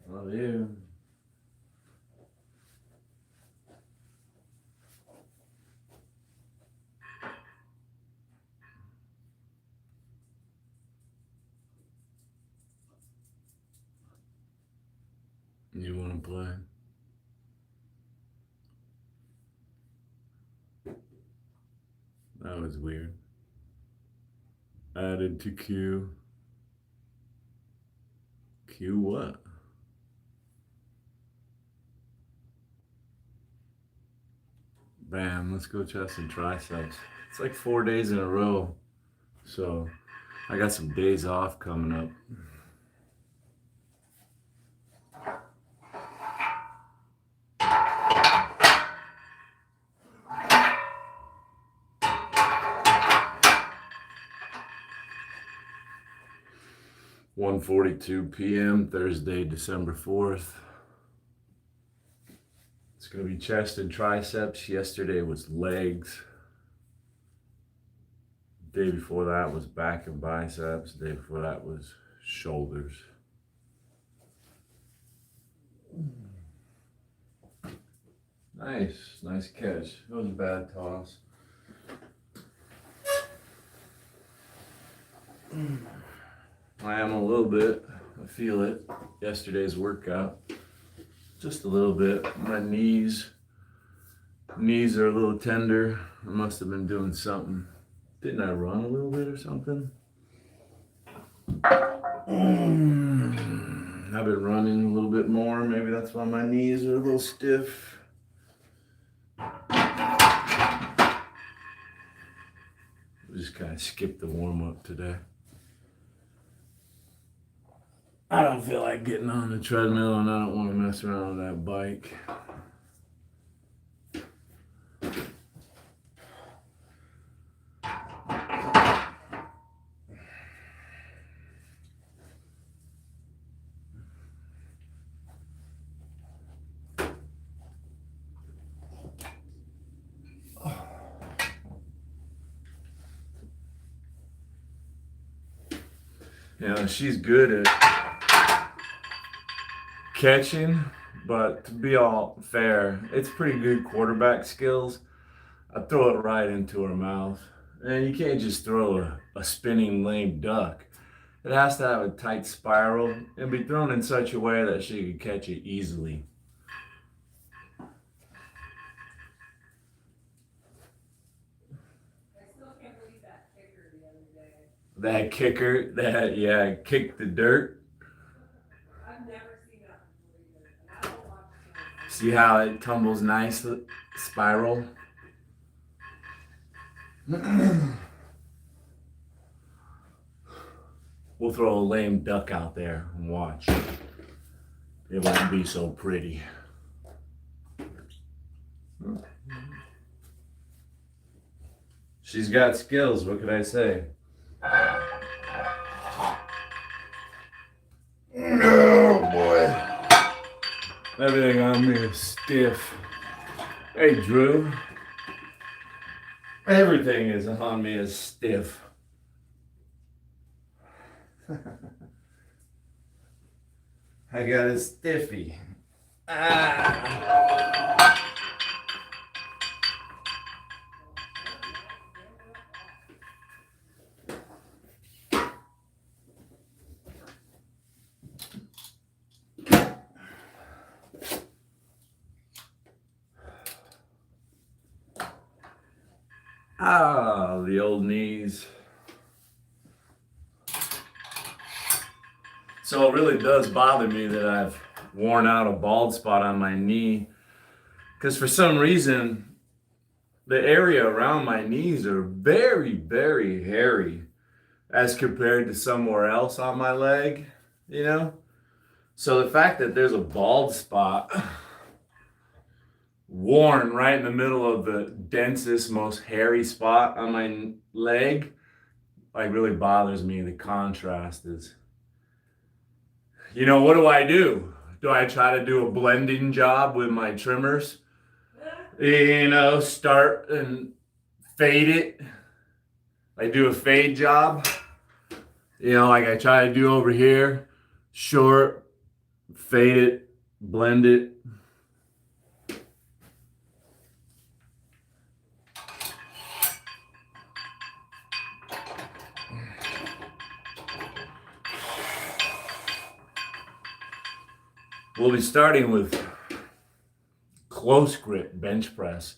Love you. You want to play? That was weird. Added to queue. Queue what? Bam, let's go chest and triceps. It's like 4 days in a row. So I got some days off coming up. (1:42 p.m. Thursday, December 4th. It's going to be chest and triceps. Yesterday was legs. Day before that was back and biceps. Day before that was shoulders. Nice catch. It was a bad toss. I am a little bit. I feel it. Yesterday's workout. Just a little bit. My knees are a little tender. I must have been doing something. Didn't I run a little bit or something? I've been running a little bit more. Maybe that's why my knees are a little stiff. Just kind of skipped the warm-up today. I don't feel like getting on the treadmill, and I don't want to mess around with that bike. You know, she's good at catching, but to be all fair, it's pretty good quarterback skills. I throw it right into her mouth. And you can't just throw a spinning lame duck. It has to have a tight spiral and be thrown in such a way that she can catch it easily. That kicker, kicked the dirt. I've never seen that before either. And I don't watch it. See how it tumbles nice, spiral? We'll throw a lame duck out there and watch. It won't be so pretty. She's got skills, what can I say? Oh boy. Everything on me is stiff. Hey Drew. Everything is on me is stiff. I got a stiffy. The old knees. So it really does bother me that I've worn out a bald spot on my knee, because for some reason the area around my knees are very, very hairy as compared to somewhere else on my leg, you know? So the fact that there's a bald spot worn right in the middle of the densest, most hairy spot on my leg, like, really bothers me. The contrast is, you know, what do? Do I try to do a blending job with my trimmers? You know, start and fade it. I do a fade job. You know, like I try to do over here. Short, fade it, blend it. We'll be starting with close grip bench press.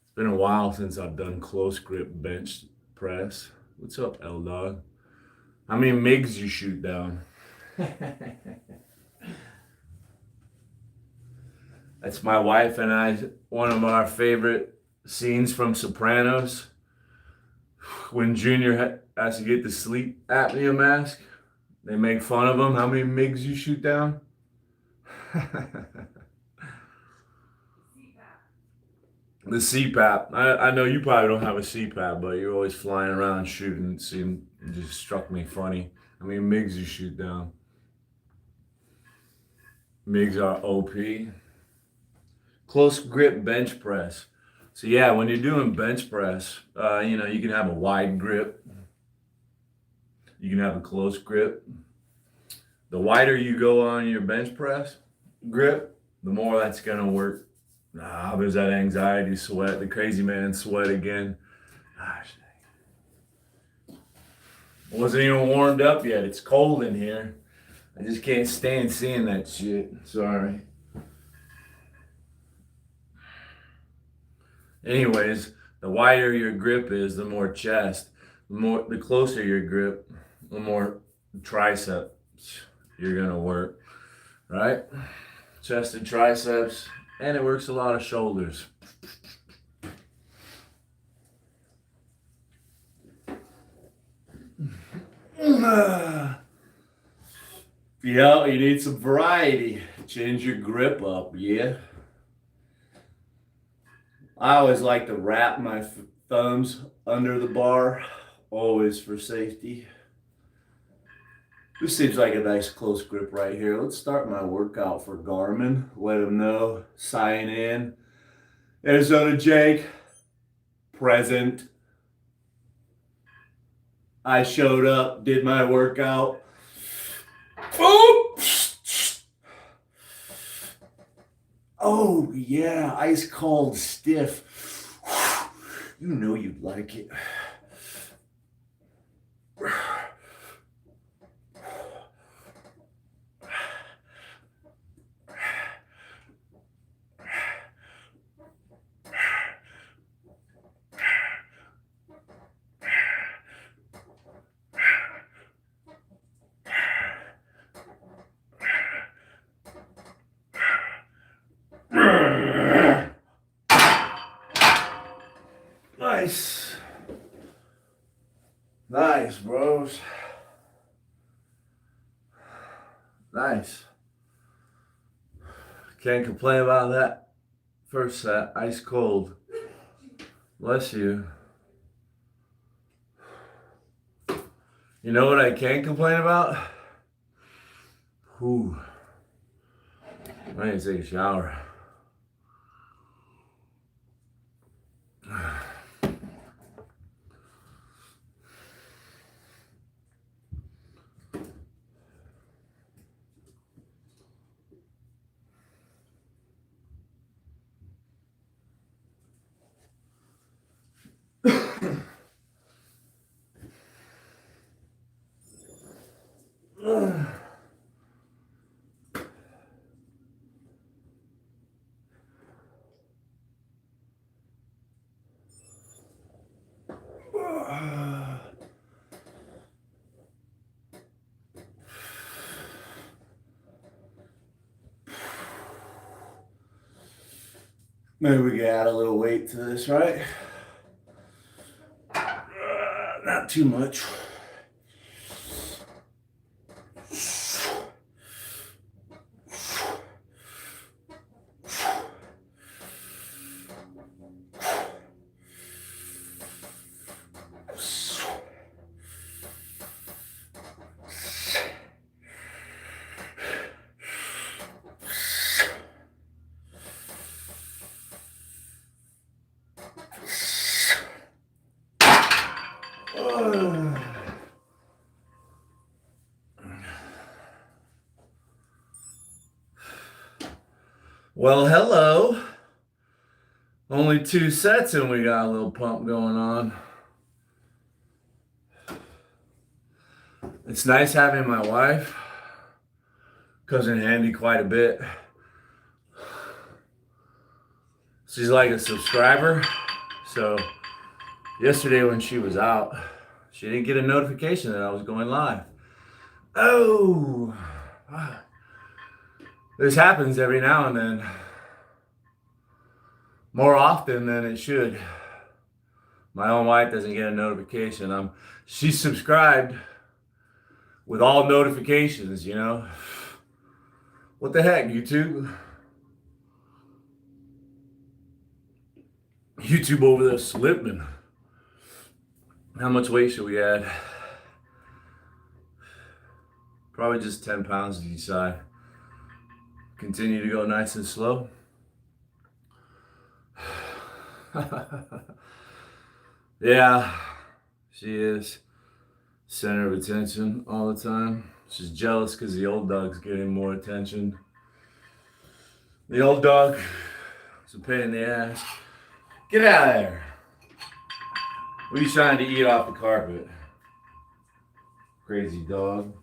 It's been a while since I've done close grip bench press. What's up, L Dog? How many MIGs you shoot down? That's my wife and I, one of our favorite scenes from Sopranos. When Junior has to get the sleep apnea mask, they make fun of him. How many MIGs you shoot down? The CPAP. I know you probably don't have a CPAP, but you're always flying around shooting. It just struck me funny. How many MIGs you shoot down? MIGs are OP. Close grip bench press. So yeah, when you're doing bench press, you know, you can have a wide grip. You can have a close grip. The wider you go on your bench press grip, the more that's gonna work. There's that anxiety sweat, the crazy man sweat again. Gosh, I wasn't even warmed up yet. It's cold in here. I just can't stand seeing that shit. Sorry. Anyways, the wider your grip is, the more chest. The closer your grip, the more triceps you're gonna work, right? Chest and triceps, and it works a lot of shoulders. Yeah, you need some variety. Change your grip up, yeah. I always like to wrap my thumbs under the bar, always for safety. This seems like a nice close grip right here. Let's start my workout for Garmin. Let them know. Sign in. Arizona Jake, present. I showed up, did my workout. Oh yeah, ice cold stiff. You know you'd like it. Nice. Nice, bros. Nice. Can't complain about that. First set, ice cold. Bless you. You know what I can't complain about? Whew. I need to take a shower. Maybe we can add a little weight to this, right? Not too much. Well, hello. Only 2 sets and we got a little pump going on. It's nice having my wife. Comes in handy quite a bit. She's like a subscriber. So yesterday when she was out, she didn't get a notification that I was going live. Oh, this happens every now and then. More often than it should. My own wife doesn't get a notification. She's subscribed with all notifications, you know. What the heck, YouTube? YouTube over there slipping. How much weight should we add? Probably just 10 pounds to each side. Continue to go nice and slow. Yeah, she is center of attention all the time. She's jealous because the old dog's getting more attention. The old dog is a pain in the ass. Get out of there. What are you trying to eat off the carpet? Crazy dog.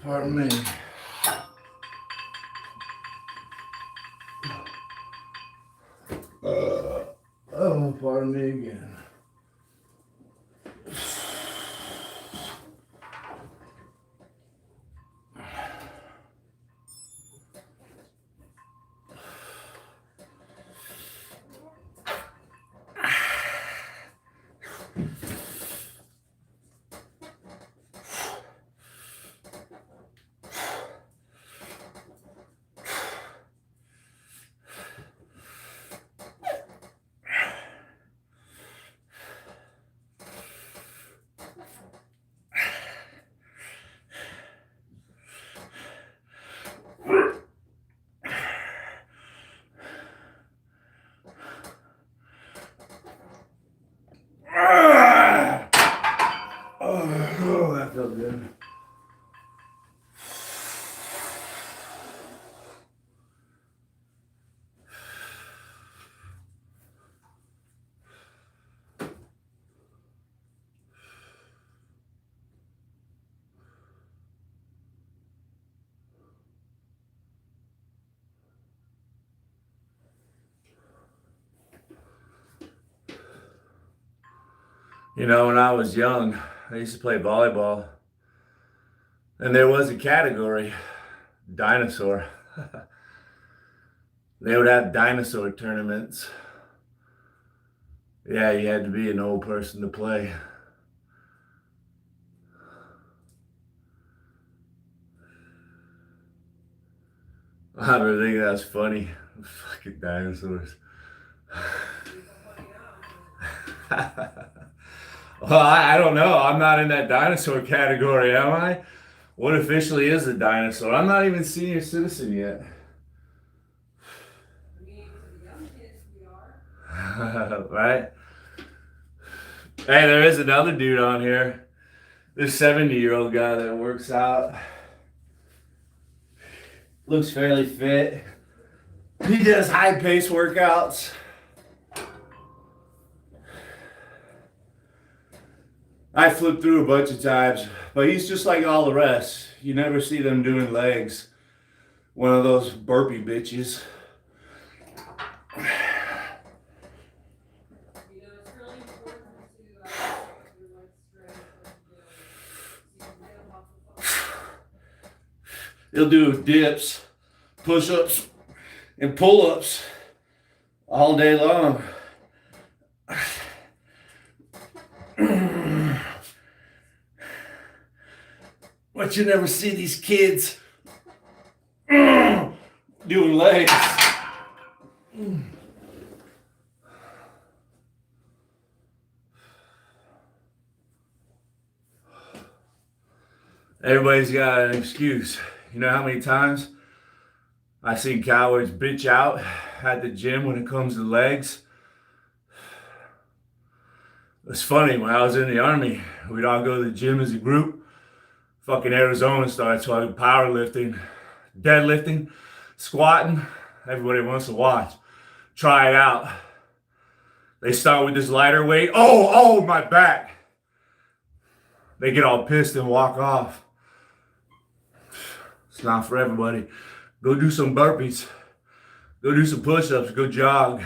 Pardon me. Oh, pardon me again. Oh, that felt good. You know, when I was young, I used to play volleyball. And there was a category, dinosaur. They would have dinosaur tournaments. Yeah, you had to be an old person to play. I don't think that's funny. Fucking dinosaurs. Well, I don't know. I'm not in that dinosaur category, am I? What officially is a dinosaur? I'm not even senior citizen yet. I mean, for the young kids, we are. Right? Hey, there is another dude on here. This 70-year-old guy that works out. Looks fairly fit. He does high-paced workouts. I flipped through a bunch of times, but he's just like all the rest. You never see them doing legs. One of those burpee bitches. You know, it's really important to do like strength and so you can get them off the phone. He'll do dips, push-ups, and pull-ups all day long. But you never see these kids doing legs. Everybody's got an excuse. You know how many times I see cowards bitch out at the gym when it comes to legs? It's funny, when I was in the Army, we'd all go to the gym as a group. Fucking Arizona starts talking powerlifting, deadlifting, squatting. Everybody wants to watch. Try it out. They start with this lighter weight. Oh, my back. They get all pissed and walk off. It's not for everybody. Go do some burpees. Go do some push-ups. Go jog.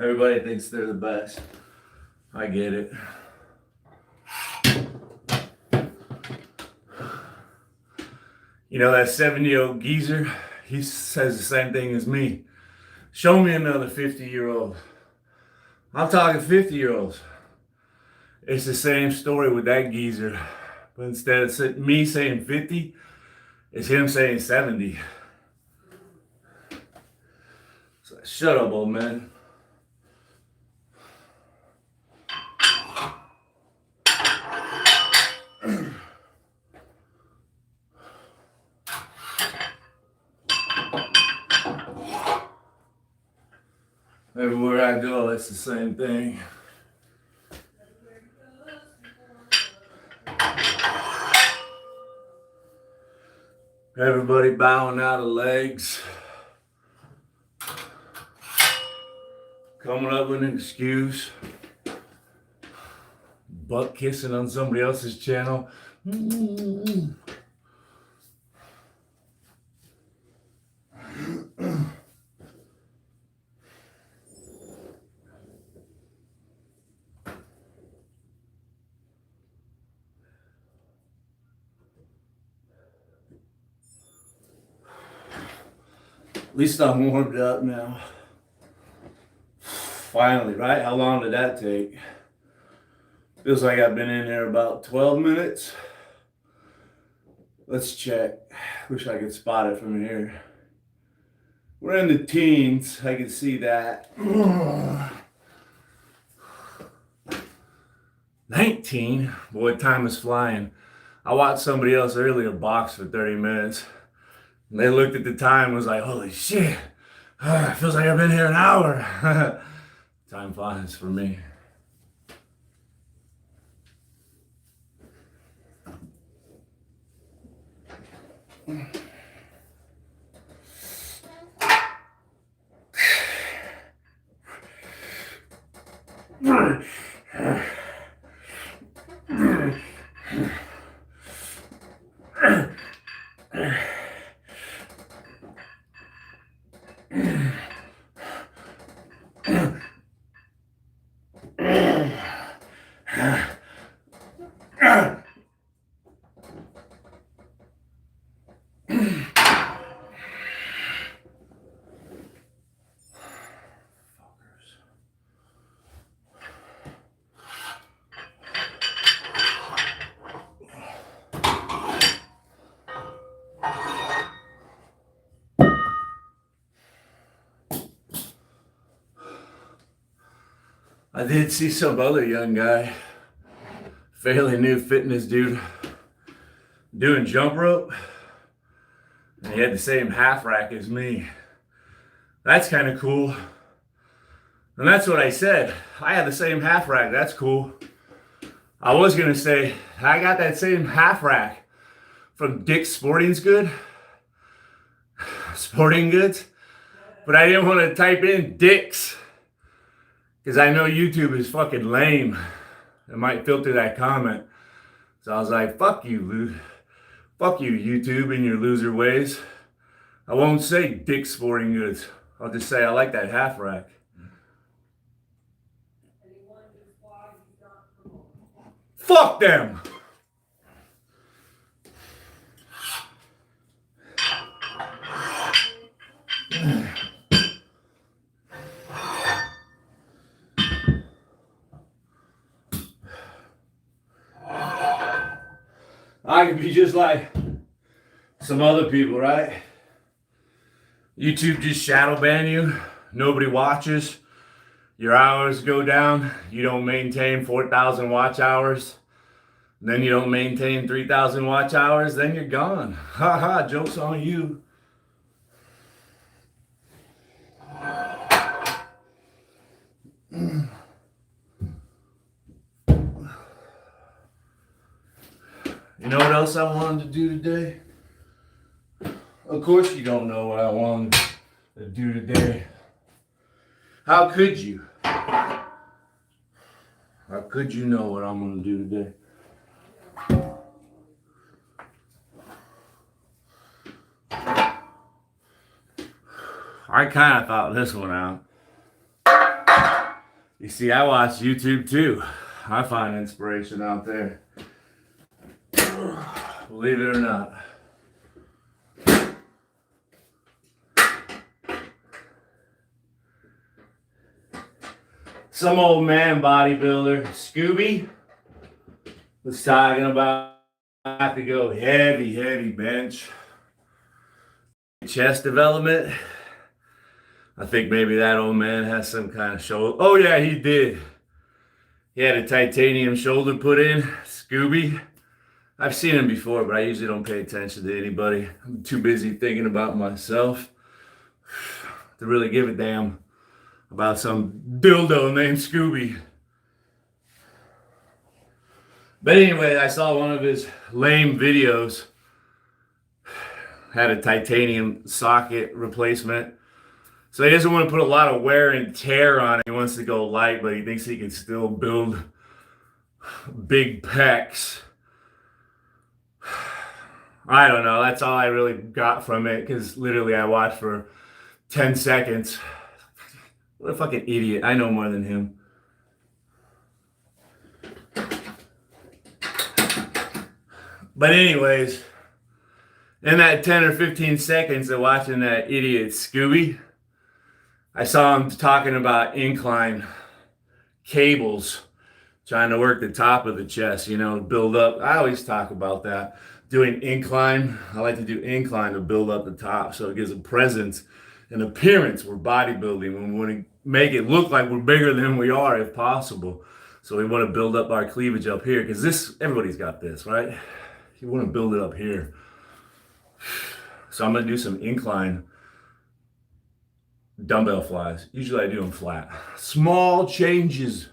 Everybody thinks they're the best. I get it. You know, that 70-year-old geezer, he says the same thing as me. Show me another 50-year-old. I'm talking 50-year-olds. It's the same story with that geezer. But instead of me saying 50, it's him saying 70. So shut up, old man. Everywhere I go, it's the same thing. Everybody bowing out of legs. Coming up with an excuse. Butt kissing on somebody else's channel. At least I'm warmed up now. Finally, right? How long did that take? Feels like I've been in there about 12 minutes. Let's check. Wish I could spot it from here. We're in the teens. I can see that. 19? Boy, time is flying. I watched somebody else earlier box for 30 minutes. And they looked at the time and was like, holy shit. Feels like I've been here an hour. Time flies for me. I did see some other young guy, fairly new fitness dude, doing jump rope, and he had the same half rack as me. That's kind of cool. And that's what I said. I had the same half rack. That's cool. I was going to say, I got that same half rack from Dick's Sporting Goods, but I didn't want to type in Dick's because I know YouTube is fucking lame. It might filter that comment. So I was like, fuck you, YouTube and your loser ways. I won't say Dick's Sporting Goods. I'll just say I like that half rack. Fuck them! I could be just like some other people, right? YouTube just shadow ban you. Nobody watches. Your hours go down. You don't maintain 4,000 watch hours. Then you don't maintain 3,000 watch hours. Then you're gone. Haha, joke's on you. You know what else I wanted to do today? Of course you don't know what I wanted to do today. How could you? How could you know what I'm going to do today? I kind of thought this one out. You see, I watch YouTube too. I find inspiration out there. Believe it or not. Some old man bodybuilder, Scooby, was talking about I have to go heavy bench. Chest development. I think maybe that old man has some kind of shoulder. Oh yeah, he did. He had a titanium shoulder put in, Scooby. I've seen him before, but I usually don't pay attention to anybody. I'm too busy thinking about myself to really give a damn about some dildo named Scooby. But anyway, I saw one of his lame videos. Had a titanium socket replacement. So he doesn't want to put a lot of wear and tear on it. He wants to go light, but he thinks he can still build big pecs. I don't know. That's all I really got from it, because literally I watched for 10 seconds. What a fucking idiot. I know more than him. But anyways, in that 10 or 15 seconds of watching that idiot Scooby, I saw him talking about incline cables, trying to work the top of the chest, you know, build up. I always talk about that. Doing incline. I like to do incline to build up the top so it gives a presence, an appearance. We're bodybuilding. We want to make it look like we're bigger than we are if possible. So we want to build up our cleavage up here, because this, everybody's got this, right? You want to build it up here. So I'm going to do some incline dumbbell flies. Usually I do them flat. Small changes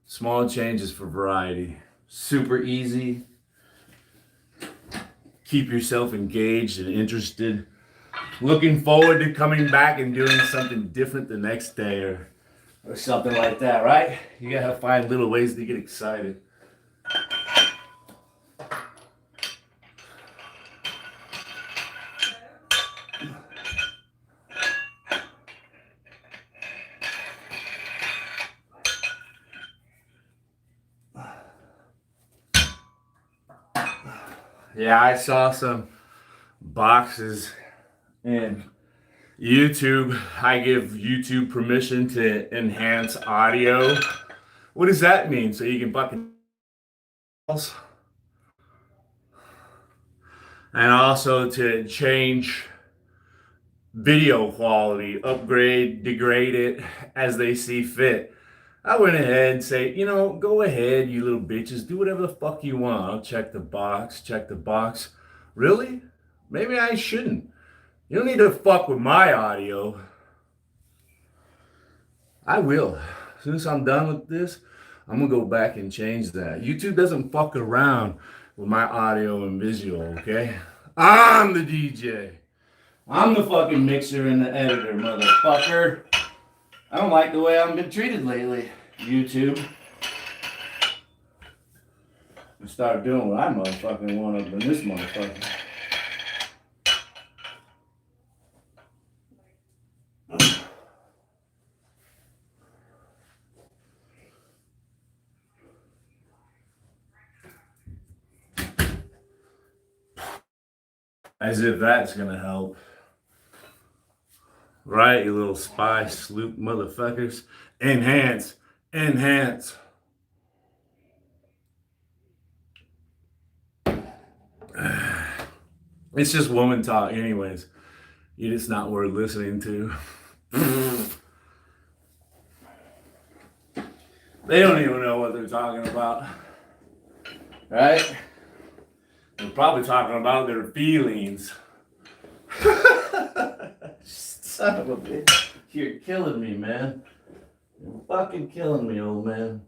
for variety. Super easy. Keep yourself engaged and interested. Looking forward to coming back and doing something different the next day or something like that, right? You gotta find little ways to get excited. Yeah, I saw some boxes in YouTube. I give YouTube permission to enhance audio. What does that mean? So you can fucking... And also to change video quality, upgrade, degrade it as they see fit. I went ahead and say, you know, go ahead, you little bitches, do whatever the fuck you want. I'll check the box, check the box. Really? Maybe I shouldn't. You don't need to fuck with my audio. I will. As soon as I'm done with this, I'm gonna go back and change that. YouTube doesn't fuck around with my audio and visual, okay? I'm the DJ. I'm the fucking mixer and the editor, motherfucker. I don't like the way I've been treated lately, YouTube. I start doing what I motherfucking want up in this motherfucker. As if that's gonna help. Right, you little spy sloop motherfuckers. Enhance. Enhance. It's just woman talk, anyways. It's not worth listening to. They don't even know what they're talking about. Right? They're probably talking about their feelings. Son of a bitch. You're killing me, man. You're fucking killing me, old man.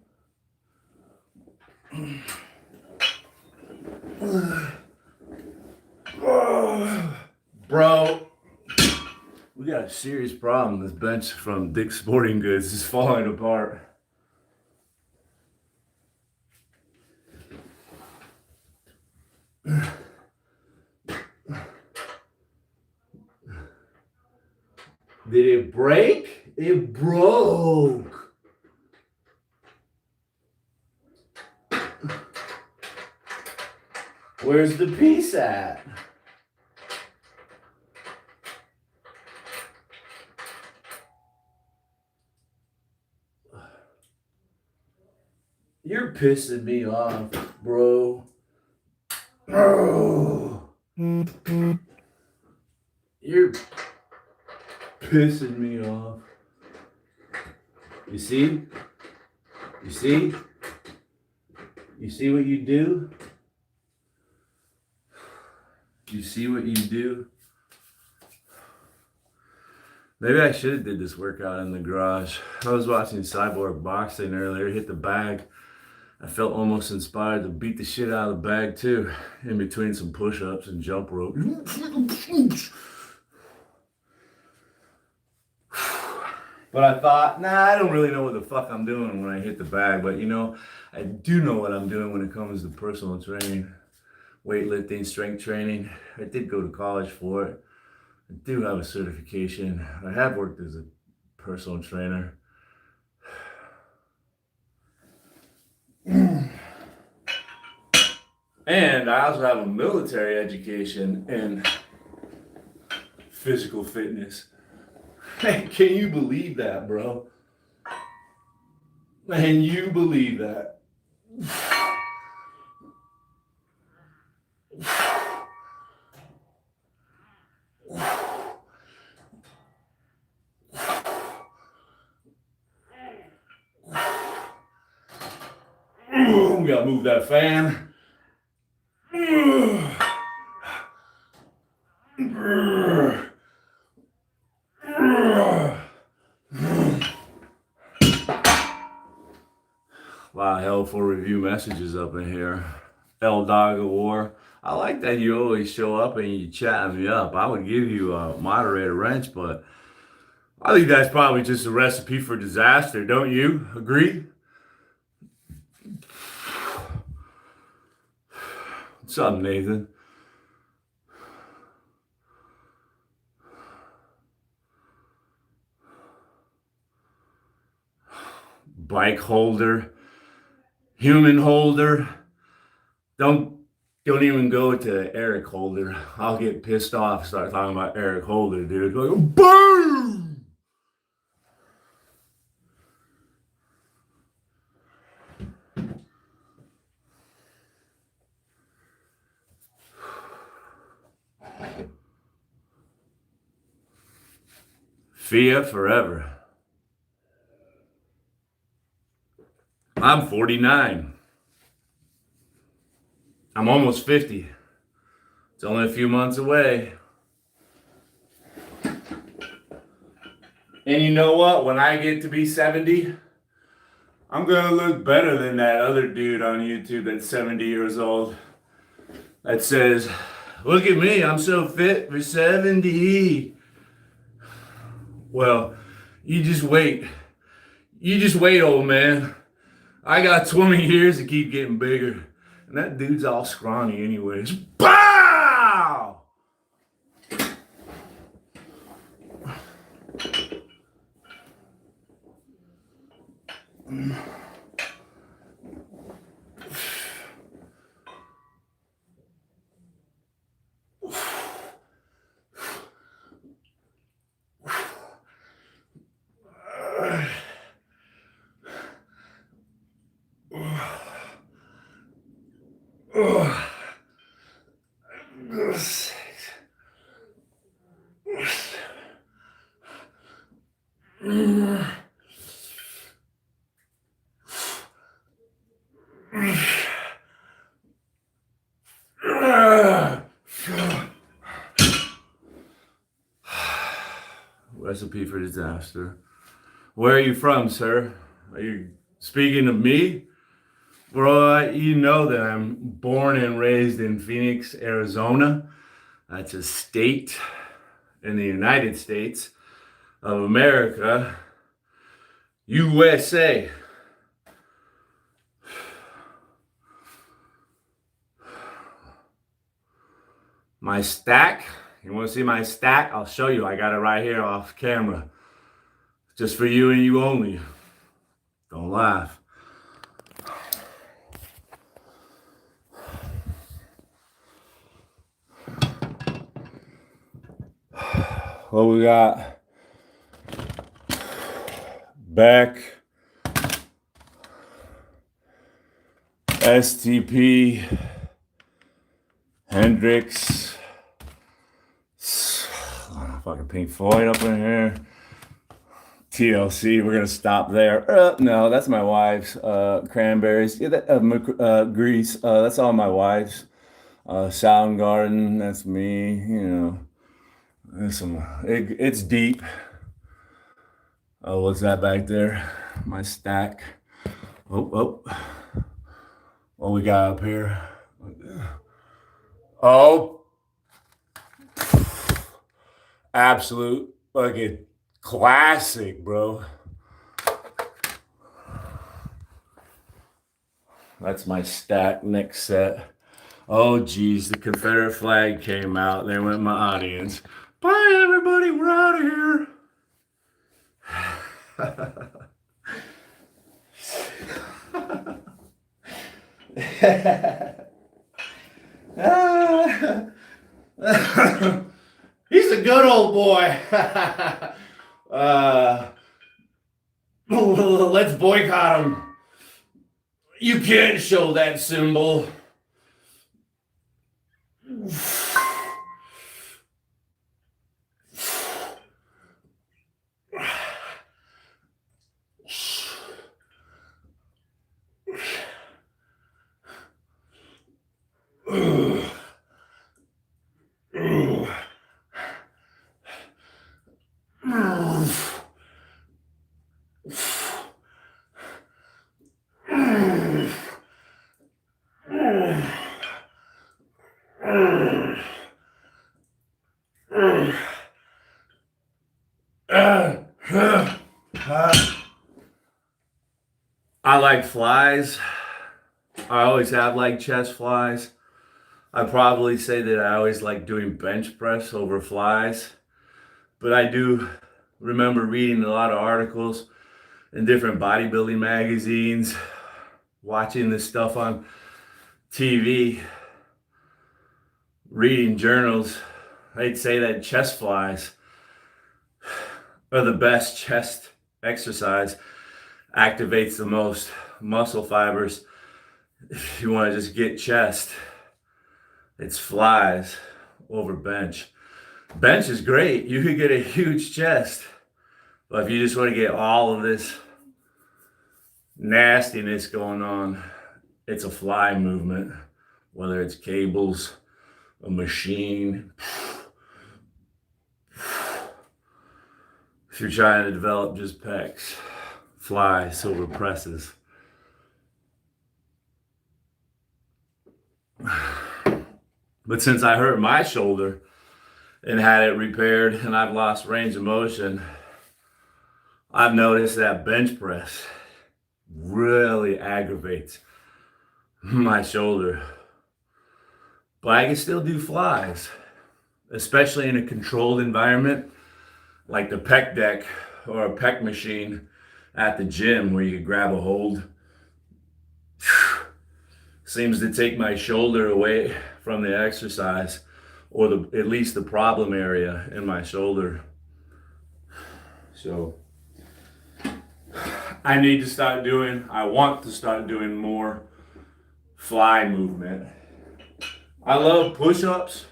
Bro, we got a serious problem. This bench from Dick's Sporting Goods is falling apart. Did it break? It broke. Where's the piece at? You're pissing me off, bro. Oh. You're pissing me off. You see? You see? You see what you do? You see what you do? Maybe I should have did this workout in the garage. I was watching Cyborg boxing earlier, hit the bag. I felt almost inspired to beat the shit out of the bag too, in between some push-ups and jump rope. But I thought, nah, I don't really know what the fuck I'm doing when I hit the bag. But you know, I do know what I'm doing when it comes to personal training, weightlifting, strength training. I did go to college for it. I do have a certification. I have worked as a personal trainer. And I also have a military education in physical fitness. Hey, can you believe that, bro? Can you believe that? We gotta move that fan. A lot of helpful review messages up in here. L Dog of War. I like that you always show up and you chat me up. I would give you a moderator wrench, but I think that's probably just a recipe for disaster. Don't you agree? What's up, Nathan? Bike holder, human holder. Don't even go to Eric Holder. I'll get pissed off. Start talking about Eric Holder, dude. Like, boom! Fia forever. I'm 49. I'm almost 50. It's only a few months away. And you know what? When I get to be 70, I'm gonna look better than that other dude on YouTube that's 70 years old that says, look at me, I'm so fit for 70. Well, you just wait. You just wait, old man. I got 20 years to keep getting bigger. And that dude's all scrawny anyways. Pow! Recipe for disaster. Where are you from, sir? Are you speaking of me? Bro, you know that I'm born and raised in Phoenix, Arizona. That's a state in the United States of America, USA. My stack, you want to see my stack? I'll show you. I got it right here off camera. Just for you and you only. Don't laugh. Well, we got back, STP, Hendrix, fucking Pink Floyd up in here, TLC. We're gonna stop there. No, that's my wife's. Cranberries, yeah, Grease. That's all my wife's. Soundgarden. That's me. You know. There's it's deep. Oh, what's that back there? My stack. Oh. What we got up here? Oh. Absolute fucking classic, bro. That's my stack next set. Oh, geez, the Confederate flag came out. There went my audience. Bye, everybody. We're out of here. He's a good old boy. Let's boycott him. You can't show that symbol. I like flies. I always have liked chest flies. I'd probably say that I always like doing bench press over flies. But I do remember reading a lot of articles in different bodybuilding magazines, watching this stuff on TV, reading journals. They'd say that chest flies are the best chest exercise, activates the most muscle fibers. If you want to just get chest, it's flies over bench. Bench is great. You could get a huge chest. But if you just want to get all of this nastiness going on. It's a fly movement, whether it's cables, a machine. If you're trying to develop just pecs, fly, silver presses. But since I hurt my shoulder and had it repaired and I've lost range of motion, I've noticed that bench press really aggravates my shoulder. But I can still do flies, especially in a controlled environment like the pec deck or a pec machine at the gym where you can grab a hold. Seems to take my shoulder away from the exercise, or at least the problem area in my shoulder. So I want to start doing more fly movement. I love push-ups,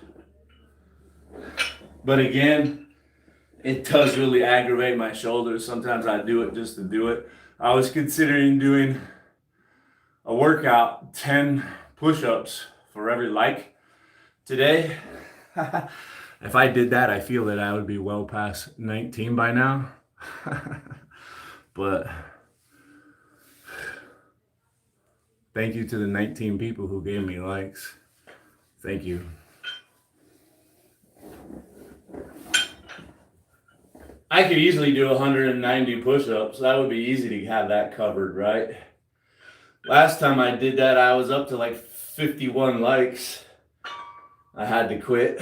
but again, it does really aggravate my shoulders. Sometimes I do it just to do it. I was considering doing a workout, 10 push-ups for every like today. If I did that, I feel that I would be well past 19 by now. But thank you to the 19 people who gave me likes. Thank you. I could easily do 190 push-ups. That would be easy to have that covered, right? Last time I did that, I was up to like 51 likes. I had to quit.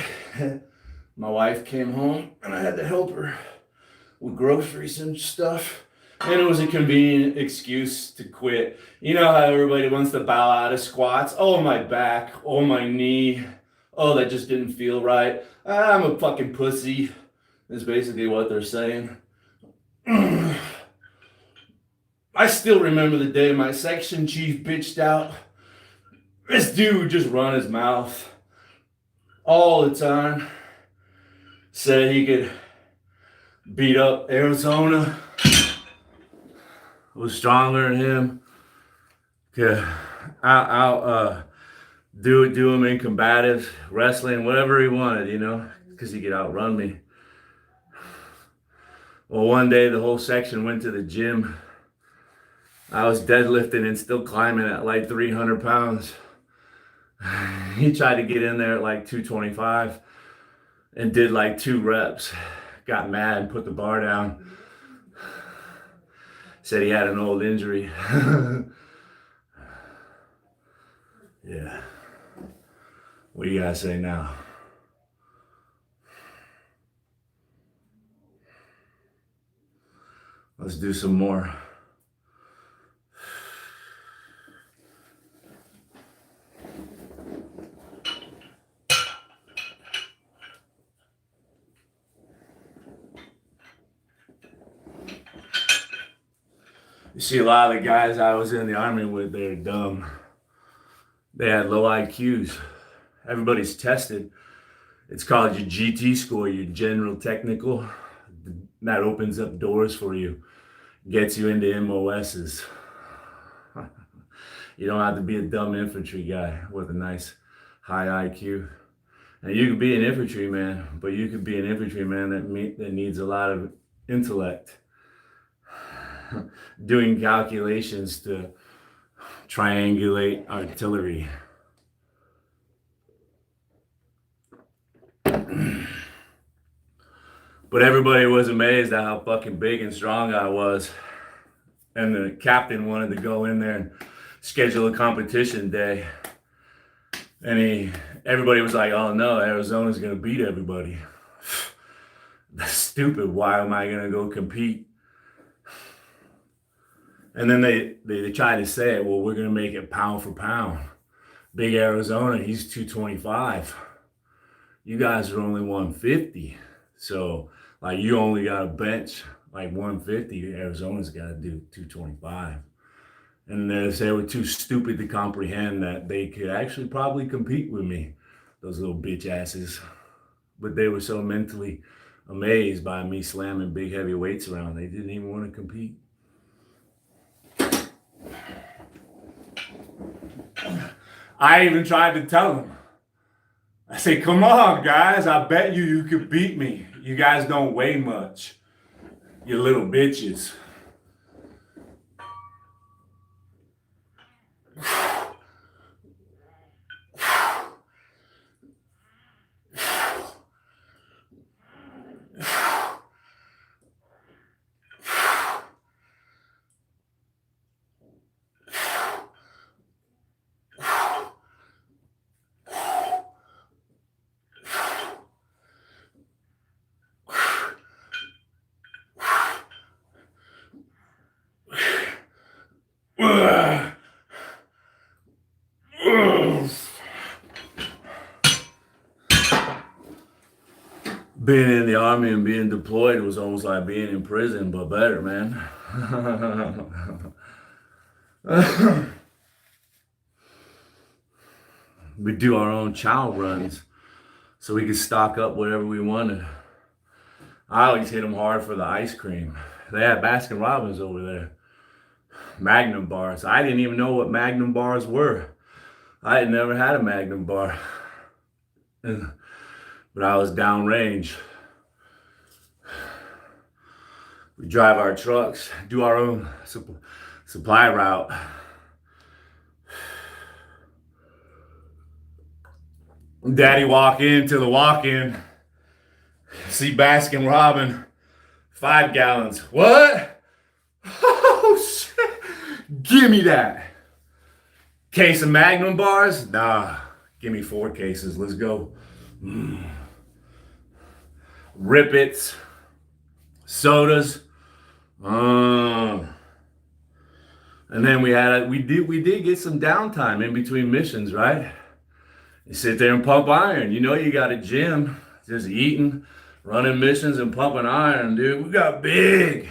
My wife came home and I had to help her with groceries and stuff. And it was a convenient excuse to quit. You know how everybody wants to bow out of squats? Oh, my back. Oh, my knee. Oh, that just didn't feel right. I'm a fucking pussy. Is basically what they're saying. I still remember the day my section chief bitched out. This dude just run his mouth all the time. Said he could beat up Arizona. Was stronger than him. Could do him in combatives, wrestling, whatever he wanted, you know, because he could outrun me. Well, one day the whole section went to the gym. I was deadlifting and still climbing at like 300 pounds. He tried to get in there at like 225 and did like 2 reps. Got mad and put the bar down. Said he had an old injury. Yeah. What do you guys say now? Let's do some more. You see a lot of the guys I was in the army with, they're dumb. They had low IQs. Everybody's tested. It's called your GT score, your general technical. That opens up doors for you. Gets you into MOSs. You don't have to be a dumb infantry guy with a nice high IQ. And you could be an infantryman, but you could be an infantryman that needs a lot of intellect. Doing calculations to triangulate artillery. But everybody was amazed at how fucking big and strong I was. And the captain wanted to go in there and schedule a competition day. And everybody was like, oh no, Arizona's gonna beat everybody. That's stupid. Why am I gonna go compete? And then they try to say, well, we're gonna make it pound for pound. Big Arizona, he's 225. You guys are only 150. So like you only got a bench like 150. Arizona's got to do 225. And they were too stupid to comprehend that they could actually probably compete with me, those little bitch asses. But they were so mentally amazed by me slamming big heavy weights around, they didn't even want to compete. I even tried to tell him. I say, come on, guys. I bet you could beat me. You guys don't weigh much. You little bitches. Being in the army and being deployed was almost like being in prison, but better, man. We do our own chow runs so we could stock up whatever we wanted. I always hit them hard for the ice cream. They had Baskin Robbins over there. Magnum bars. I didn't even know what Magnum bars were. I had never had a Magnum bar. But I was downrange. We drive our trucks, do our own supply route. Daddy walk into the walk-in, see Baskin Robbins, 5 gallons. What? Oh shit! Give me that. Case of Magnum bars? Nah, give me 4 cases. Let's go. Rippets, sodas, and then we did get some downtime in between missions, right? You sit there and pump iron. You know you got a gym, just eating, running missions and pumping iron, dude. We got big.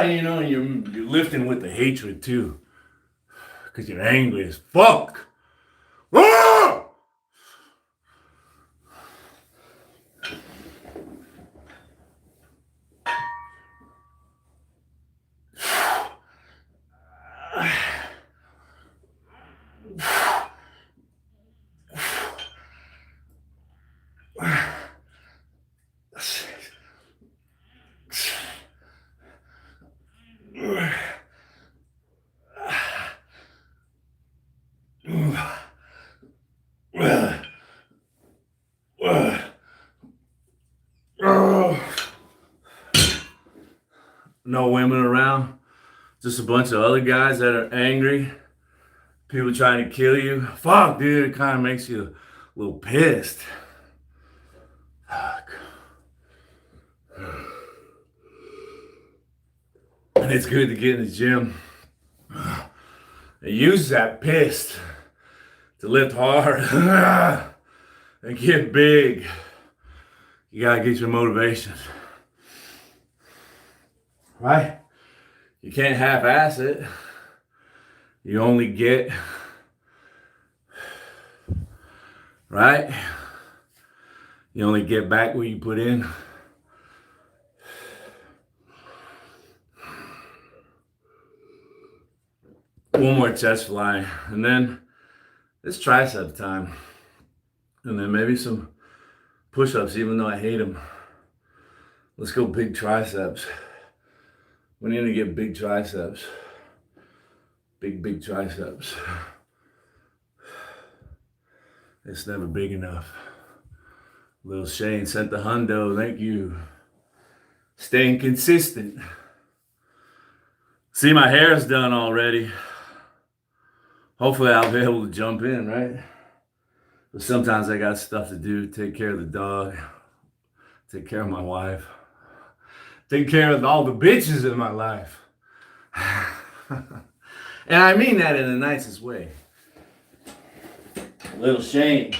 You know, you're lifting with the hatred too, because you're angry as fuck. Ah! No women around, just a bunch of other guys that are angry, people trying to kill you. Fuck, dude, it kind of makes you a little pissed. Fuck. And it's good to get in the gym and use that pissed to lift hard and get big. You gotta get your motivation. Right? You can't half-ass it. You only get, right? You only get back what you put in. One more chest fly, and then it's tricep time. And then maybe some push-ups, even though I hate them. Let's go big triceps. We need to get big triceps. Big triceps. It's never big enough. Little Shane sent the hundo, thank you. Staying consistent. See, my hair's done already. Hopefully I'll be able to jump in, right? But sometimes I got stuff to do, take care of the dog, take care of my wife. Take care of all the bitches in my life. And I mean that in the nicest way. Little Shane.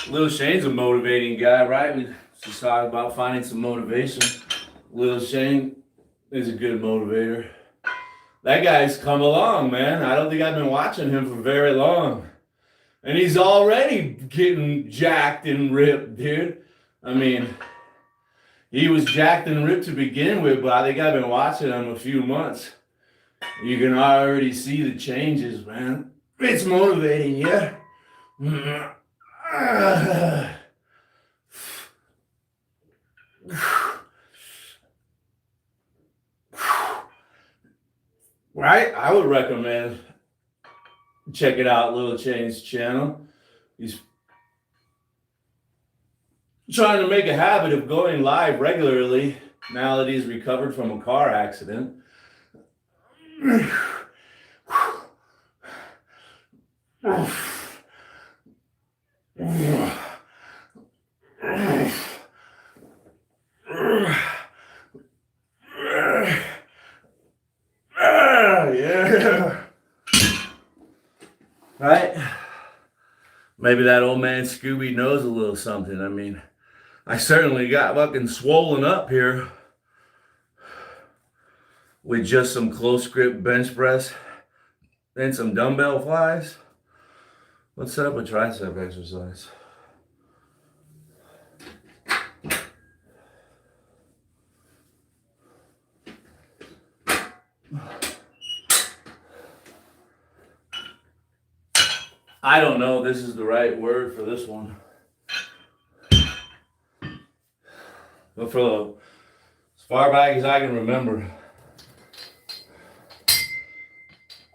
Little Shane's a motivating guy, right? We just talked about finding some motivation. Little Shane is a good motivator. That guy's come along, man. I don't think I've been watching him for very long. And he's already getting jacked and ripped, dude. I mean, he was jacked and ripped to begin with, but I think I've been watching him a few months. You can already see the changes, man. It's motivating, yeah. Right? I would recommend check it out, Little Chain's channel. He's trying to make a habit of going live regularly now that he's recovered from a car accident. Yeah. Right? Maybe that old man Scooby knows a little something. I mean, I certainly got fucking swollen up here with just some close grip bench press and some dumbbell flies. Let's set up a tricep exercise. I don't know if this is the right word for this one. But for as far back as I can remember,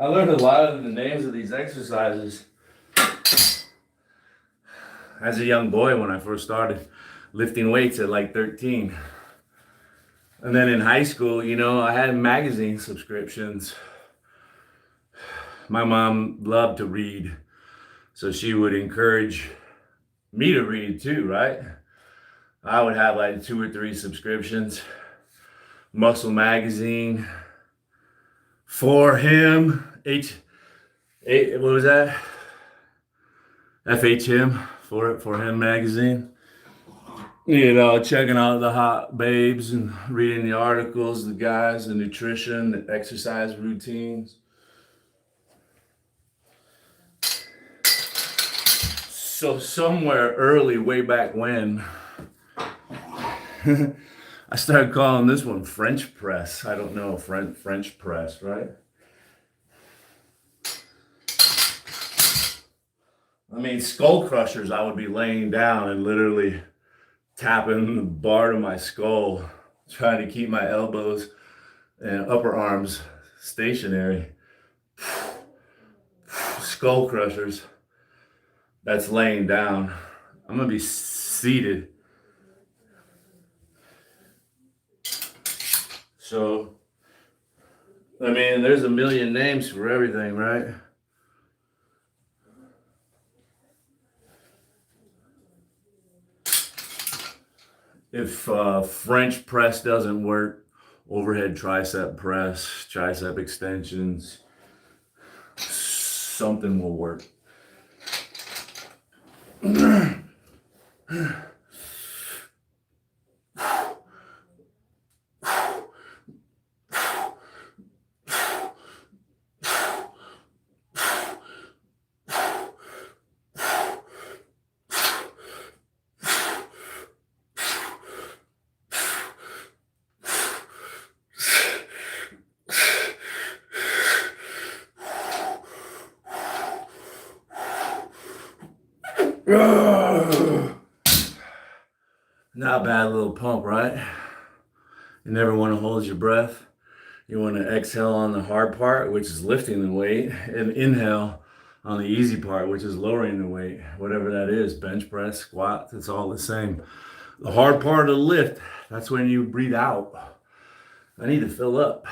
I learned a lot of the names of these exercises as a young boy when I first started lifting weights at like 13. And then in high school, you know, I had magazine subscriptions. My mom loved to read, so she would encourage me to read too, right? I would have like 2 or 3 subscriptions. Muscle Magazine, For Him, what was that? FHM, for Him magazine. You know, checking out the hot babes and reading the articles, the guys, the nutrition, the exercise routines. So somewhere early, way back when, I started calling this one French press. I don't know, French press, right? I mean, skull crushers, I would be laying down and literally tapping the bar to my skull, trying to keep my elbows and upper arms stationary. Skull crushers, that's laying down. I'm gonna be seated. So, I mean, there's a million names for everything, right? If French press doesn't work, overhead tricep press, tricep extensions, something will work. Not a bad little pump, right? You never want to hold your breath. You want to exhale on the hard part, which is lifting the weight, and inhale on the easy part, which is lowering the weight. Whatever that is, bench press, squat, it's all the same. The hard part of the lift, that's when you breathe out. I need to fill up.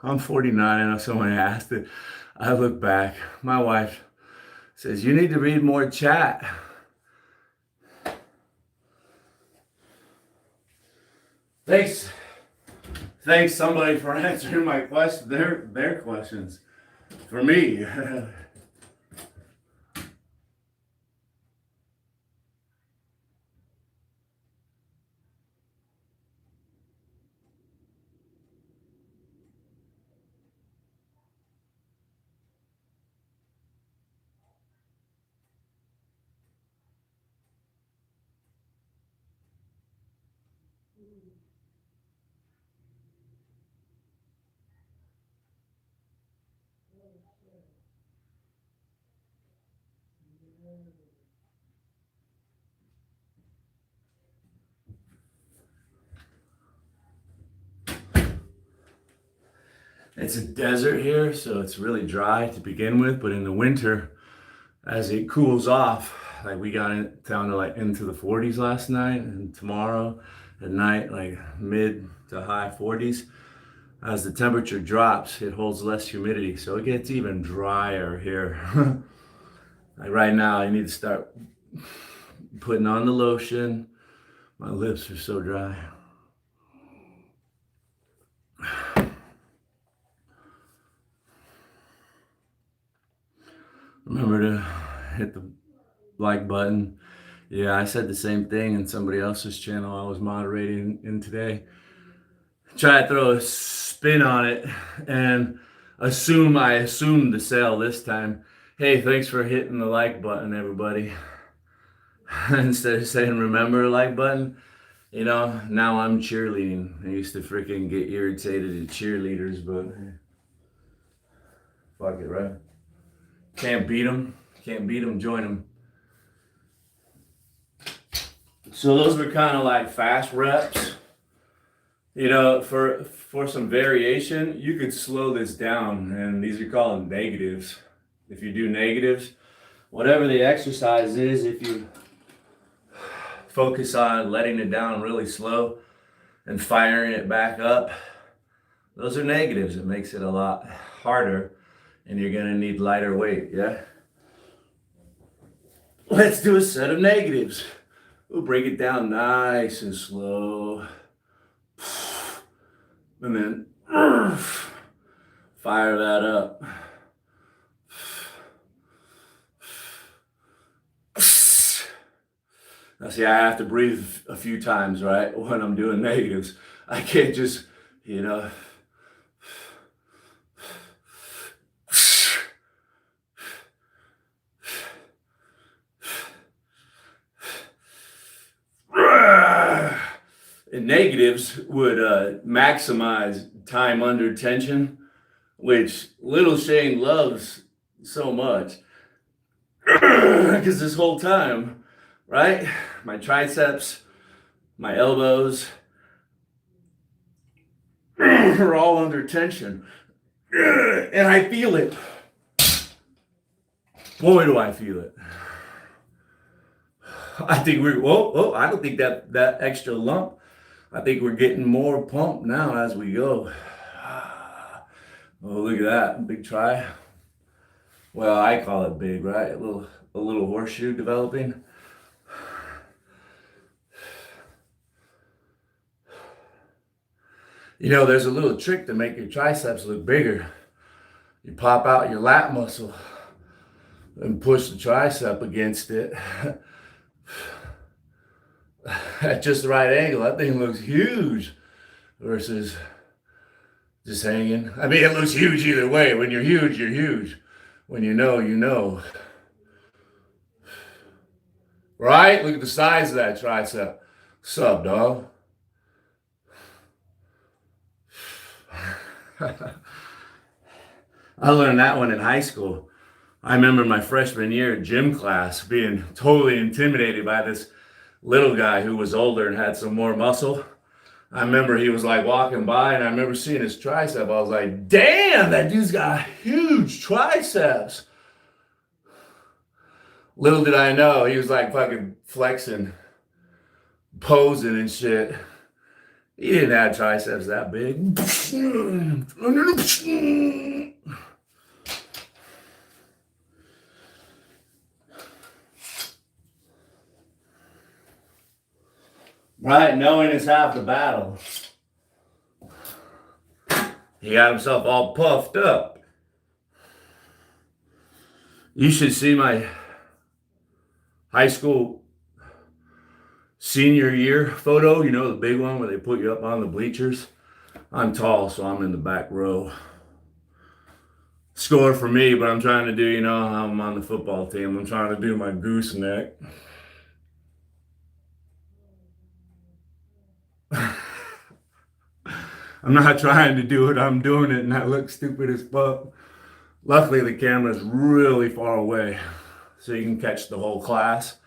I'm 49 and someone asked it. I look back. My wife says, you need to read more chat. Thanks somebody for answering my question, their questions for me. It's a desert here, so it's really dry to begin with, but in the winter, as it cools off, like we got it down to like into the 40s last night, and tomorrow at night, like mid to high 40s. As the temperature drops, it holds less humidity, so it gets even drier here. Like right now, I need to start putting on the lotion. My lips are so dry. Remember to hit the like button. Yeah, I said the same thing in somebody else's channel I was moderating in today. Try to throw a spin on it and I assumed the sale this time. Hey, thanks for hitting the like button, everybody. Instead of saying remember like button, you know, now I'm cheerleading. I used to freaking get irritated at cheerleaders, but fuck it, right? Can't beat them. Can't beat them, join them. So those were kind of like fast reps. You know, for some variation, you could slow this down, and these are called negatives. If you do negatives, whatever the exercise is, if you focus on letting it down really slow and firing it back up, those are negatives. It makes it a lot harder, and you're gonna need lighter weight, yeah? Let's do a set of negatives. We'll break it down nice and slow. And then fire that up. Now see, I have to breathe a few times, right? When I'm doing negatives. I can't just, you know. And negatives would maximize time under tension, which little Shane loves so much. Because this whole time, right? My triceps, my elbows are all under tension. And I feel it. Boy, do I feel it. I think I don't think that extra lump, I think we're getting more pumped now as we go. Oh, look at that, big try. Well, I call it big, right? A little horseshoe developing. You know, there's a little trick to make your triceps look bigger. You pop out your lat muscle and push the tricep against it. At just the right angle, that thing looks huge versus just hanging. I mean, it looks huge either way. When you're huge, you're huge. When you know, you know. Right? Look at the size of that tricep. What's up, dog? I learned that one in high school. I remember my freshman year gym class being totally intimidated by this little guy who was older and had some more muscle. I remember he was like walking by and I remember seeing his tricep. I was like, damn, that dude's got huge triceps. Little did I know, he was like fucking flexing, posing and shit. He didn't have triceps that big. Right, knowing is half the battle. He got himself all puffed up. You should see my high school senior year photo, you know, the big one where they put you up on the bleachers. I'm tall, so I'm in the back row. Score for me, but I'm trying to do, you know, I'm on the football team. I'm trying to do my gooseneck. I'm not trying to do it. I'm doing it, and I look stupid as fuck. Luckily, the camera's really far away, so you can catch the whole class.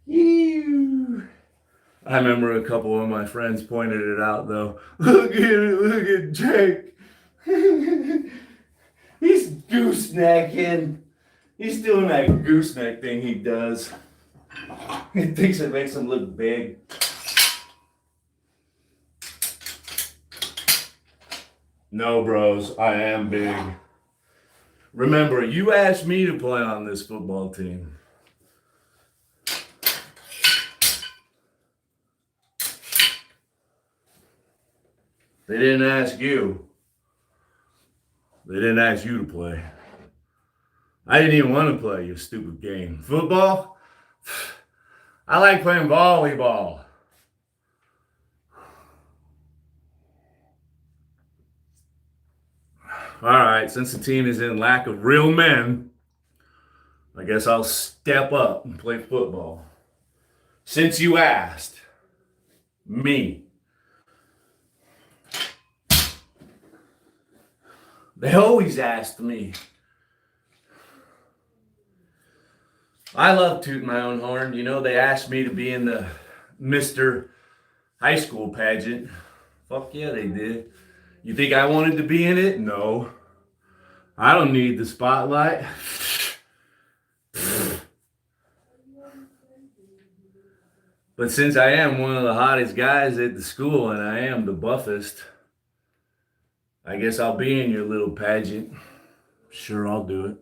Ew. I remember a couple of my friends pointed it out though. Look at Jake. He's goosenecking. He's doing that gooseneck thing he does. He thinks it makes him look big. No, bros, I am big. Remember, you asked me to play on this football team. They didn't ask you. They didn't ask you to play. I didn't even want to play your stupid game. Football? I like playing volleyball. All right, since the team is in lack of real men, I guess I'll step up and play football. Since you asked me. They always asked me. I love tooting my own horn. You know, they asked me to be in the Mr. High School pageant. Fuck yeah, they did. You think I wanted to be in it? No. I don't need the spotlight. But since I am one of the hottest guys at the school and I am the buffest, I guess I'll be in your little pageant. Sure, I'll do it.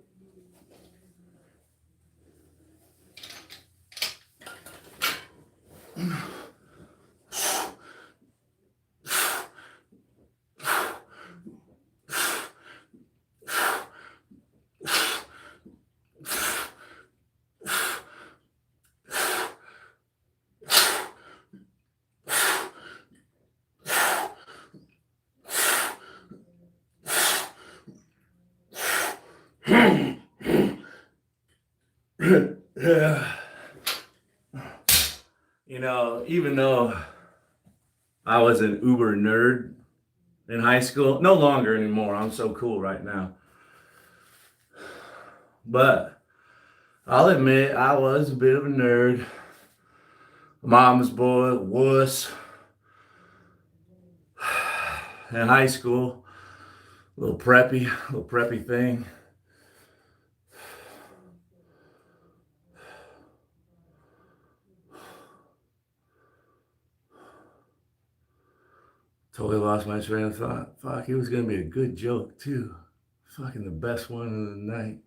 You know, even though I was an uber nerd in high school, no longer anymore. I'm so cool right now. But I'll admit I was a bit of a nerd. Mama's boy, wuss. In high school, little preppy thing. Totally lost my train of thought. Fuck, it was gonna be a good joke too. Fucking the best one of the night,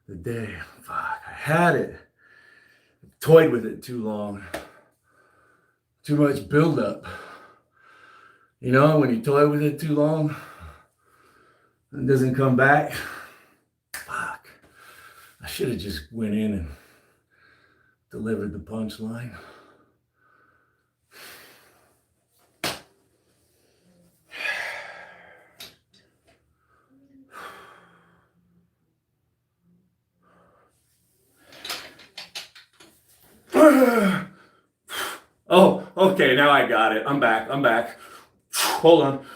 the day. Fuck, I had it. Toyed with it too long. Too much buildup. You know, when you toy with it too long, it doesn't come back. Fuck. I should have just went in and delivered the punchline. Oh, okay, now I got it. I'm back. Hold on.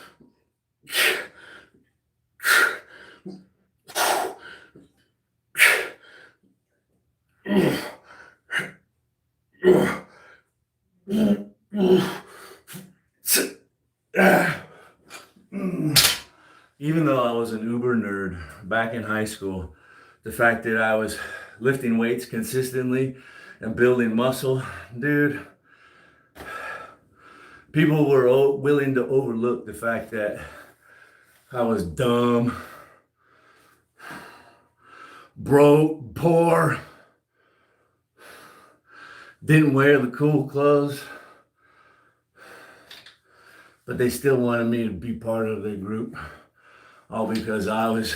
Even though I was an uber nerd back in high school, the fact that I was lifting weights consistently and building muscle, dude, people were willing to overlook the fact that I was dumb, broke, poor, didn't wear the cool clothes, but they still wanted me to be part of their group, all because I was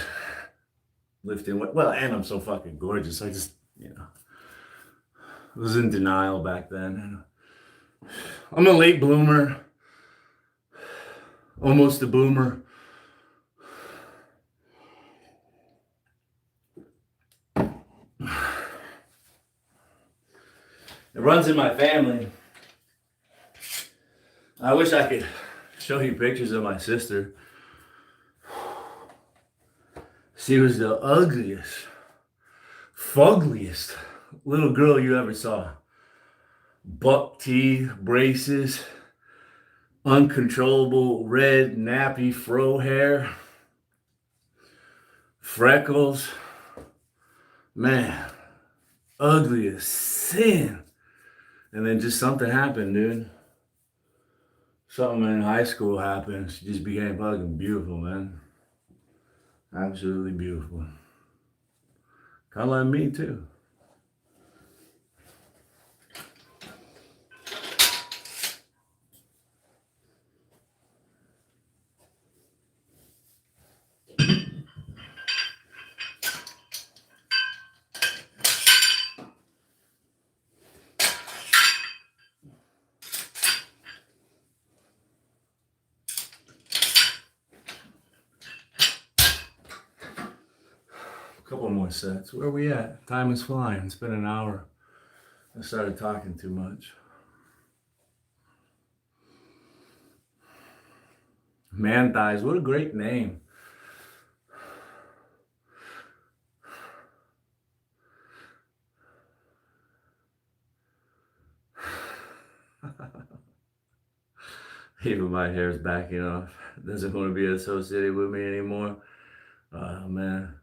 lifting weight. Well, and I'm so fucking gorgeous. I just, was in denial back then. I'm a late bloomer, almost a boomer. It runs in my family. I wish I could show you pictures of my sister. She was the ugliest, fugliest little girl you ever saw. Buck teeth, braces, uncontrollable red nappy fro hair, freckles. Man, ugly as sin. And then just something happened, dude. Something in high school happened. She just became fucking beautiful, man. Absolutely beautiful. Kind of like me, too. Couple more sets. Where are we at? Time is flying. It's been an hour. I started talking too much. Man thighs. What a great name. Even my hair's backing off. Doesn't want to be associated with me anymore. Oh, man.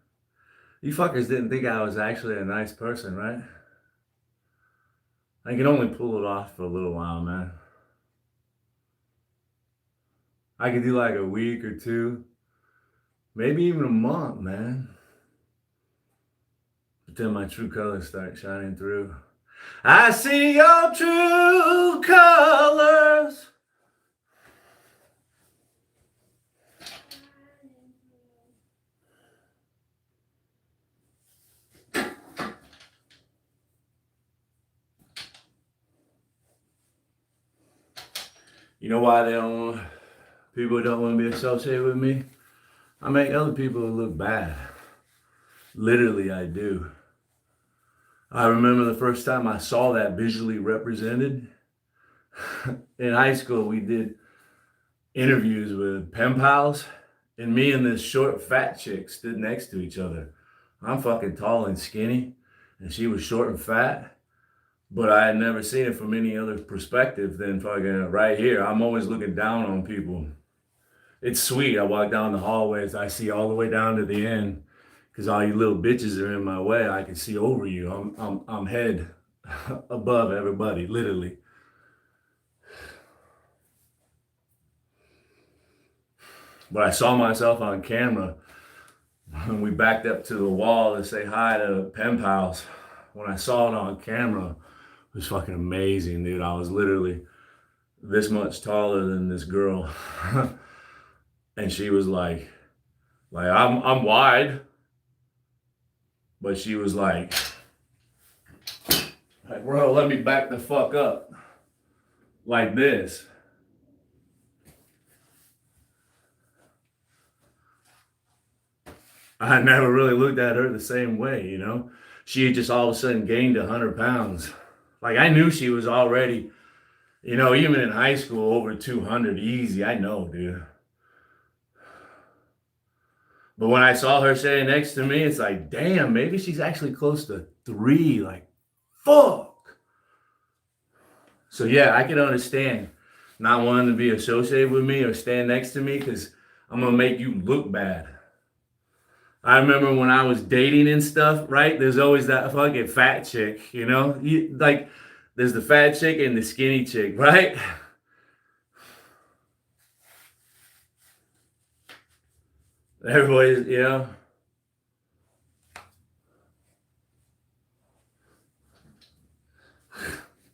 You fuckers didn't think I was actually a nice person, right? I can only pull it off for a little while, man. I could do like a week or two, maybe even a month, man. But then my true colors start shining through. I see your true colors. You know why people don't want to be associated with me? I make other people look bad. Literally, I do. I remember the first time I saw that visually represented. In high school, we did interviews with pen pals, and me and this short, fat chick stood next to each other. I'm fucking tall and skinny, and she was short and fat. But I had never seen it from any other perspective than fucking right here. I'm always looking down on people. It's sweet. I walk down the hallways. I see all the way down to the end because all you little bitches are in my way. I can see over you. I'm head above everybody, literally. But I saw myself on camera when we backed up to the wall to say hi to pen pals. When I saw it on camera, it was fucking amazing, dude. I was literally this much taller than this girl. And she was like I'm wide. But she was like, bro, let me back the fuck up. Like this. I never really looked at her the same way, you know? She had just all of a sudden gained 100 pounds. Like, I knew she was already, you know, even in high school, over 200 easy. I know, dude. But when I saw her sitting next to me, it's like, damn, maybe she's actually close to 3. Like, fuck. So, yeah, I can understand not wanting to be associated with me or stand next to me because I'm going to make you look bad. I remember when I was dating and stuff, right? There's always that fucking fat chick, you know? Like, there's the fat chick and the skinny chick, right? Everybody's, you know?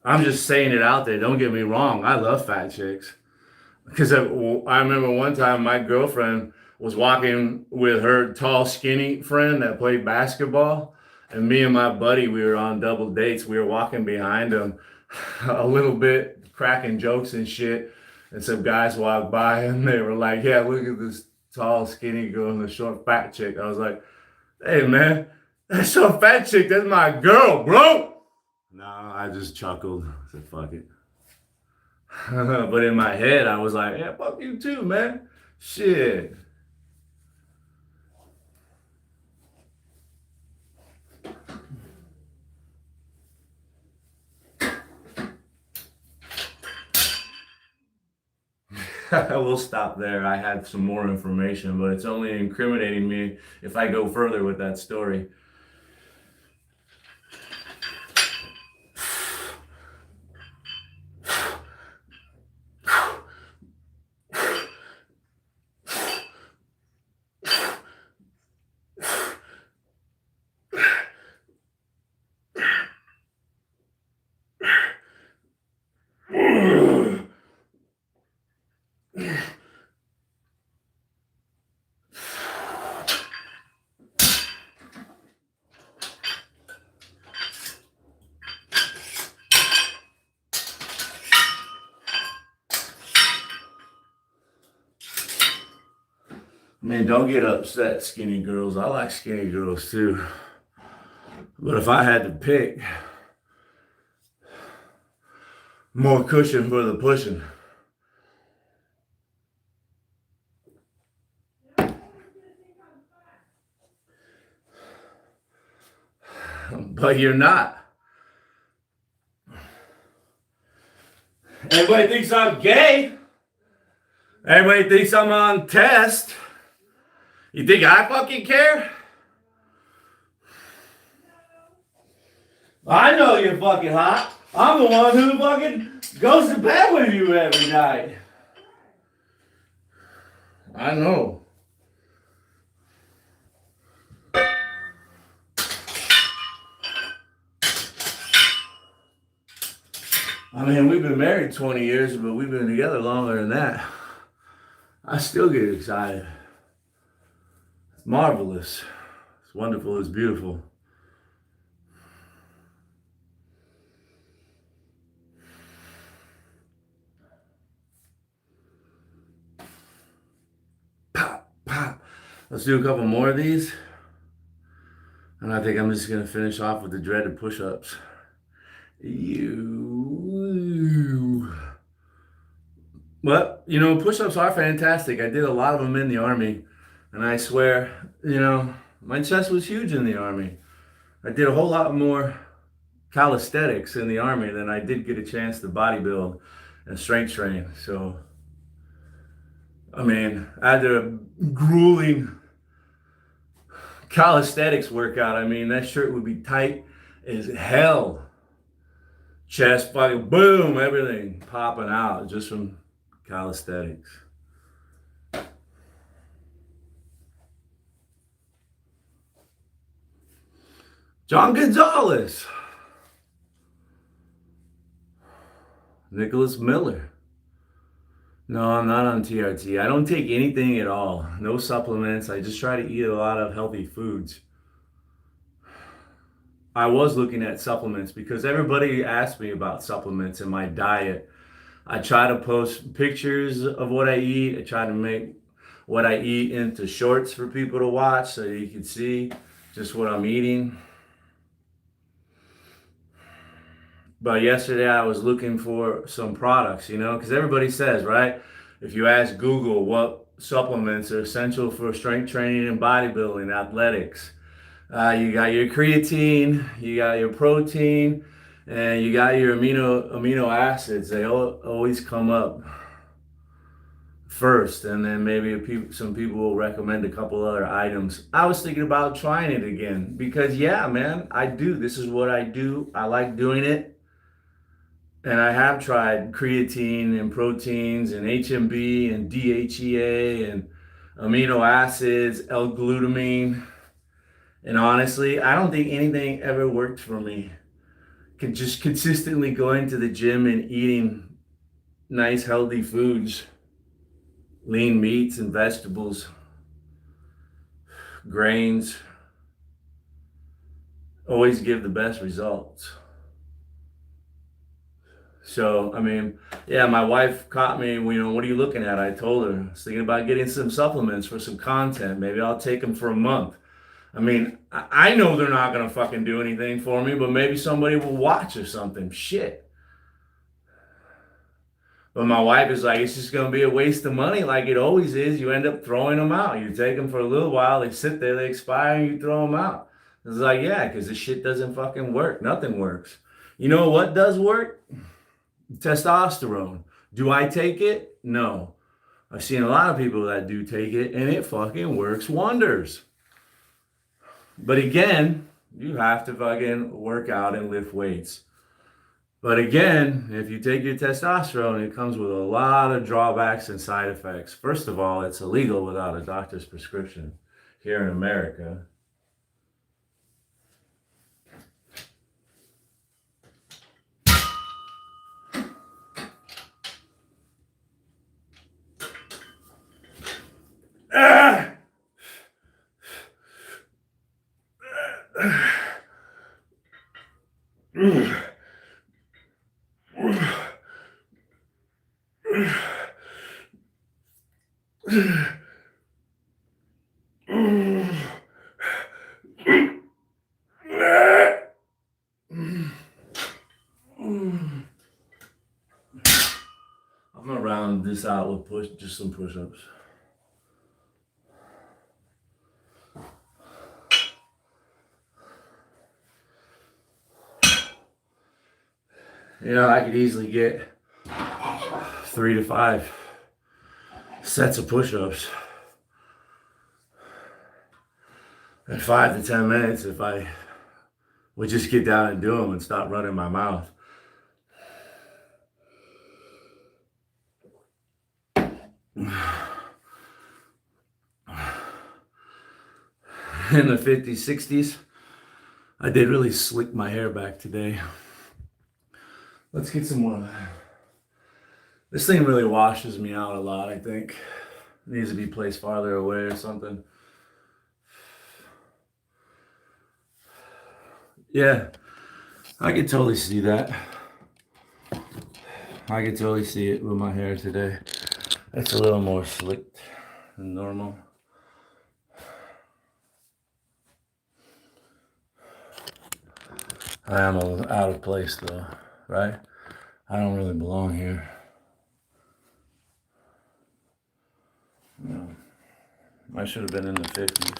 I'm just saying it out there. Don't get me wrong. I love fat chicks. Because I remember one time my girlfriend was walking with her tall, skinny friend that played basketball. And me and my buddy, we were on double dates. We were walking behind them a little bit, cracking jokes and shit. And some guys walked by and they were like, yeah, look at this tall, skinny girl and the short, fat chick. I was like, hey, man, that short, fat chick, that's my girl, bro. No, I just chuckled. I said, fuck it. But in my head, I was like, yeah, fuck you too, man. Shit. I will stop there. I had some more information, but it's only incriminating me if I go further with that story. Man, don't get upset, skinny girls. I like skinny girls too. But if I had to pick, more cushion for the pushing. But you're not. Everybody thinks I'm gay. Everybody thinks I'm on test. You think I fucking care? I know you're fucking hot. I'm the one who fucking goes to bed with you every night. I know. I mean, we've been married 20 years, but we've been together longer than that. I still get excited. It's marvelous. It's wonderful. It's beautiful. Pop, pop. Let's do a couple more of these. And I think I'm just going to finish off with the dreaded push-ups. But, push-ups are fantastic. I did a lot of them in the Army. And I swear, my chest was huge in the Army. I did a whole lot more calisthenics in the Army than I did get a chance to bodybuild and strength train. So, I mean, after a grueling calisthenics workout, I mean, that shirt would be tight as hell. Chest fucking boom, everything popping out just from calisthenics. John Gonzalez. Nicholas Miller. No, I'm not on TRT. I don't take anything at all. No supplements. I just try to eat a lot of healthy foods. I was looking at supplements because everybody asked me about supplements in my diet. I try to post pictures of what I eat. I try to make what I eat into shorts for people to watch so you can see just what I'm eating. But yesterday I was looking for some products, because everybody says, right? If you ask Google what supplements are essential for strength training and bodybuilding, athletics, you got your creatine, you got your protein, and you got your amino acids. They always come up first, and then maybe some people will recommend a couple other items. I was thinking about trying it again because, yeah, man, I do. This is what I do. I like doing it. And I have tried creatine and proteins and HMB and DHEA and amino acids, L-glutamine. And honestly, I don't think anything ever worked for me. Could just consistently going to the gym and eating nice, healthy foods, lean meats and vegetables, grains, always give the best results. So, I mean, yeah, my wife caught me, what are you looking at? I told her, I was thinking about getting some supplements for some content. Maybe I'll take them for a month. I mean, I know they're not going to fucking do anything for me, but maybe somebody will watch or something. Shit. But my wife is like, it's just going to be a waste of money like it always is. You end up throwing them out. You take them for a little while, they sit there, they expire, and you throw them out. It's like, yeah, because this shit doesn't fucking work. Nothing works. You know what does work? Testosterone. Do I take it? No. I've seen a lot of people that do take it, and it fucking works wonders. But again, you have to fucking work out and lift weights. But again, if you take your testosterone, it comes with a lot of drawbacks and side effects. First of all, it's illegal without a doctor's prescription here in America. I'm gonna round this out with just some push-ups. You know, I could easily get 3 to 5 sets of push-ups in 5 to 10 minutes if I would just get down and do them and stop running my mouth. In the 50s, 60s, I did really slick my hair back today. Let's get some more of that. This thing really washes me out a lot, I think. It needs to be placed farther away or something. Yeah, I could totally see that. I could totally see it with my hair today. It's a little more slicked than normal. I am out of place though, right? I don't really belong here. No. I should have been in the 50s,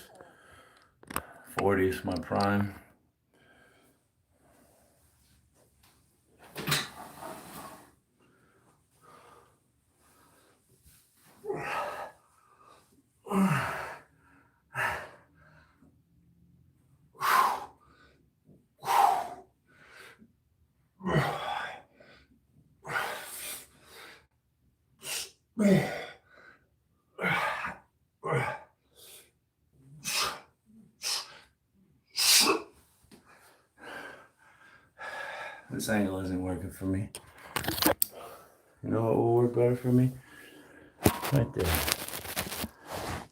40s, my prime. This angle isn't working for me. You know what will work better for me? Right there.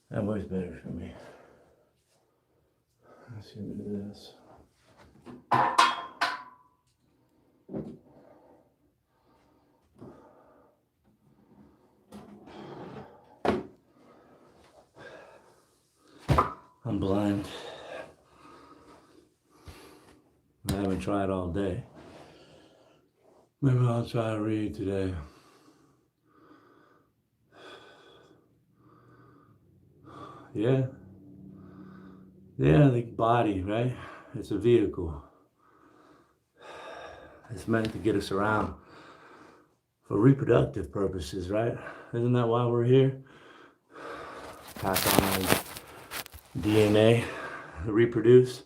That works better for me. Let's get rid of this. I'm blind. I haven't tried all day. Maybe I'll try to read today. Yeah. Yeah, the body, right? It's a vehicle. It's meant to get us around for reproductive purposes, right? Isn't that why we're here? Pass on our DNA to reproduce,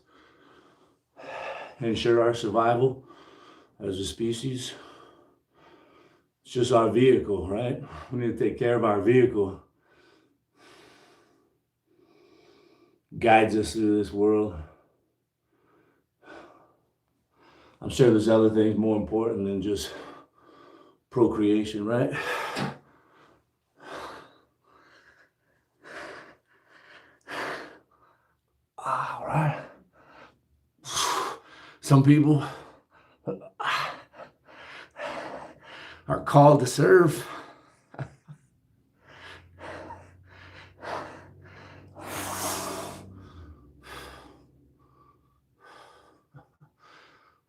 ensure our survival as a species. It's just our vehicle, right? We need to take care of our vehicle. Guides us through this world. I'm sure there's other things more important than just procreation, right? All right. Some people are called to serve.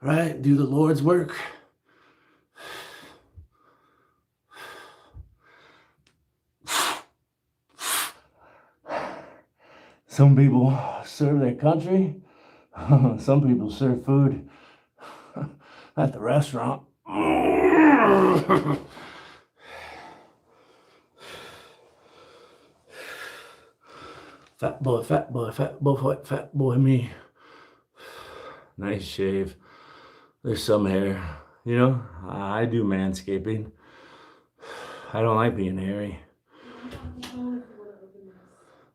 Right? Do the Lord's work. Some people serve their country. Some people serve food at the restaurant. Fat boy, fat boy, fat boy, fat boy, me. Nice shave. There's some hair. You know, I do manscaping. I don't like being hairy.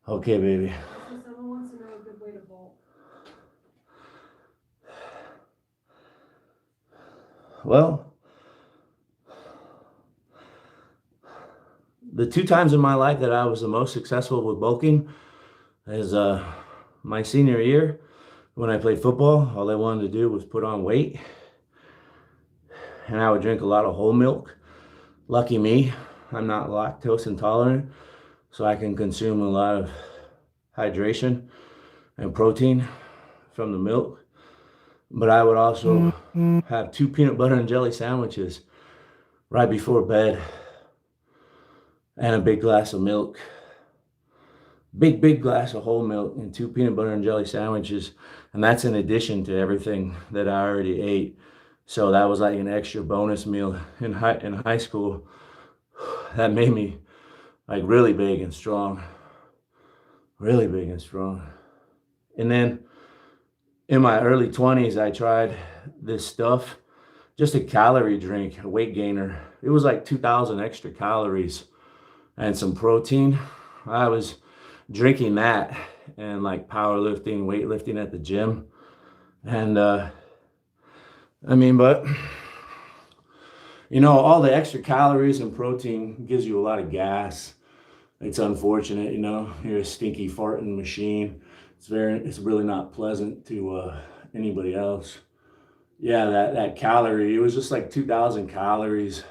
Okay, baby. Someone wants to know a good way to bulk. Well, the 2 times in my life that I was the most successful with bulking is my senior year when I played football. All I wanted to do was put on weight, and I would drink a lot of whole milk. Lucky me, I'm not lactose intolerant, so I can consume a lot of hydration and protein from the milk. But I would also have 2 peanut butter and jelly sandwiches right before bed and a big glass of milk. Big glass of whole milk and 2 peanut butter and jelly sandwiches. And that's in addition to everything that I already ate. So that was like an extra bonus meal in high school. That made me like really big and strong. Really big and strong. And then in my early 20s, I tried this stuff, just a calorie drink, a weight gainer. It was like 2,000 extra calories and some protein. I was drinking that and like powerlifting, weightlifting at the gym. And but you know, all the extra calories and protein gives you a lot of gas. It's unfortunate, you know, you're a stinky farting machine. It's really not pleasant to anybody else. Yeah, that calorie, it was just like 2,000 calories.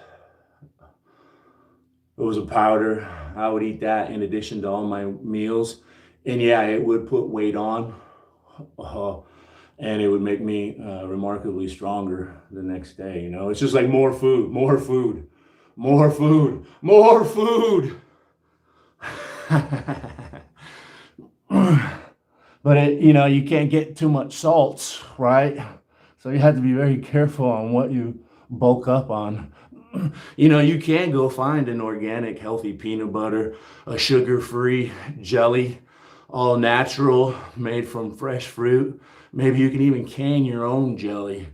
It was a powder. I would eat that in addition to all my meals. And yeah, it would put weight on. And it would make me remarkably stronger the next day. You know, it's just like more food, more food, more food, more food. But you know, you can't get too much salts, right? So you have to be very careful on what you bulk up on. You know, you can go find an organic, healthy peanut butter, a sugar-free jelly, all natural, made from fresh fruit. Maybe you can even can your own jelly.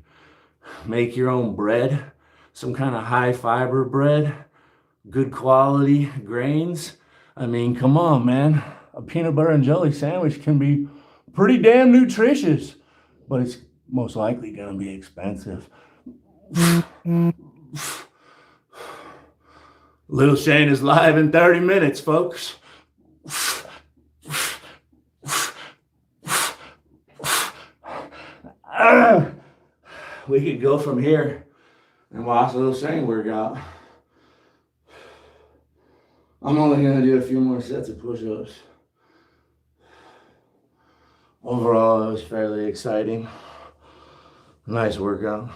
Make your own bread, some kind of high fiber bread, good quality grains. I mean, come on, man. A peanut butter and jelly sandwich can be pretty damn nutritious, but it's most likely going to be expensive. Little Shane is live in 30 minutes, folks. We could go from here and watch Little Shane work out. I'm only going to do a few more sets of push-ups. Overall, it was fairly exciting. Nice workout.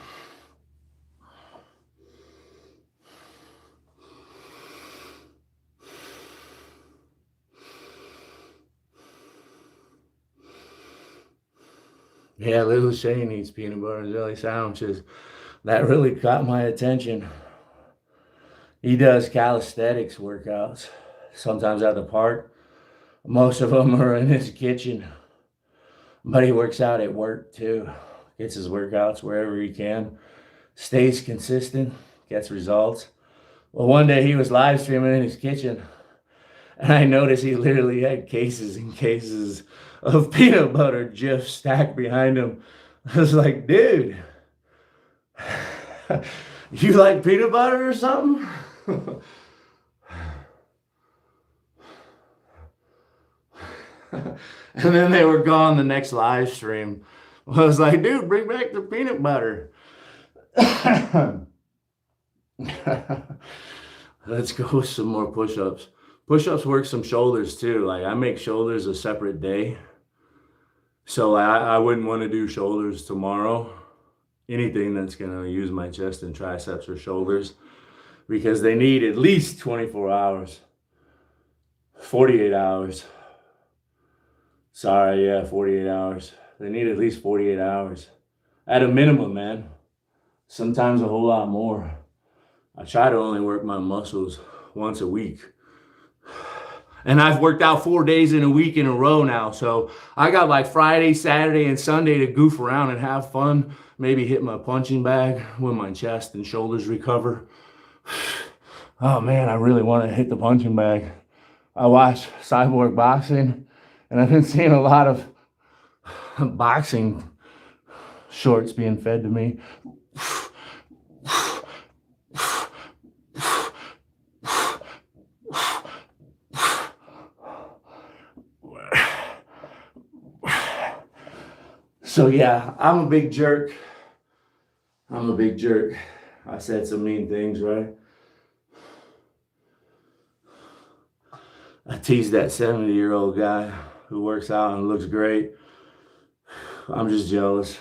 Yeah, Little Shane eats peanut butter and jelly sandwiches. That really caught my attention. He does calisthenics workouts, sometimes at the park. Most of them are in his kitchen. But he works out at work too. Gets his workouts wherever he can. Stays consistent, gets results. Well, one day he was live streaming in his kitchen, and I noticed he literally had cases and cases of peanut butter just stacked behind him. I was like, dude, you like peanut butter or something? And then they were gone the next live stream. I was like, dude, bring back the peanut butter. Let's go with some more push-ups. Push-ups work some shoulders too. Like I make shoulders a separate day. So I wouldn't want to do shoulders tomorrow. Anything that's going to use my chest and triceps or shoulders, because they need at least 24 hours, 48 hours. Sorry, yeah, 48 hours. They need at least 48 hours. At a minimum, man. Sometimes a whole lot more. I try to only work my muscles once a week. And I've worked out 4 days in a week in a row now. So I got like Friday, Saturday, and Sunday to goof around and have fun. Maybe hit my punching bag when my chest and shoulders recover. Oh man, I really want to hit the punching bag. I watch Cyborg Boxing, and I've been seeing a lot of boxing shorts being fed to me. So yeah, I'm a big jerk. I'm a big jerk. I said some mean things, right? I teased that 70-year-old guy who works out and looks great. I'm just jealous.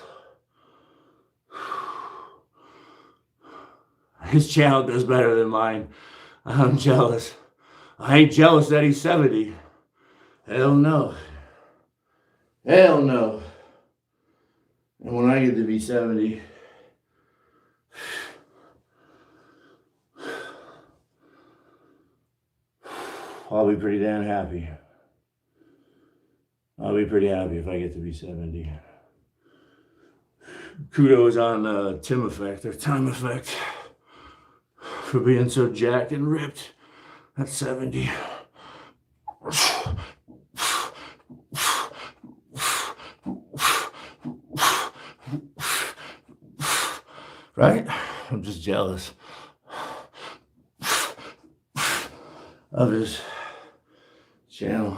His channel does better than mine. I'm jealous. I ain't jealous that he's 70. Hell no. Hell no. And when I get to be 70, I'll be pretty damn happy. I'll be pretty happy if I get to be 70. Kudos on Tim Effect, or Time Effect, for being so jacked and ripped at 70. Right? I'm just jealous of his channel.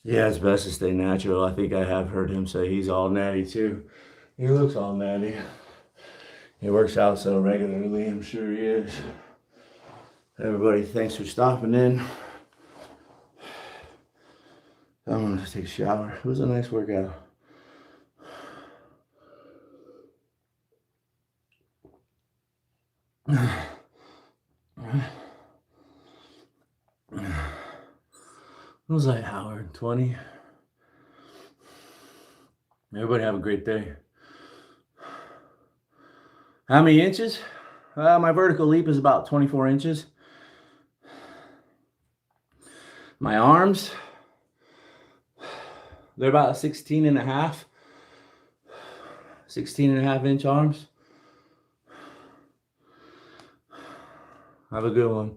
Yeah, it's best to stay natural. I think I have heard him say he's all natty too. He looks all natty. He works out so regularly, I'm sure he is. Everybody, thanks for stopping in. I'm gonna take a shower. It was a nice workout. What was I, Howard? 20? Everybody have a great day. How many inches? My vertical leap is about 24 inches. My arms, they're about 16 and a half. 16 and a half inch arms. Have a good one.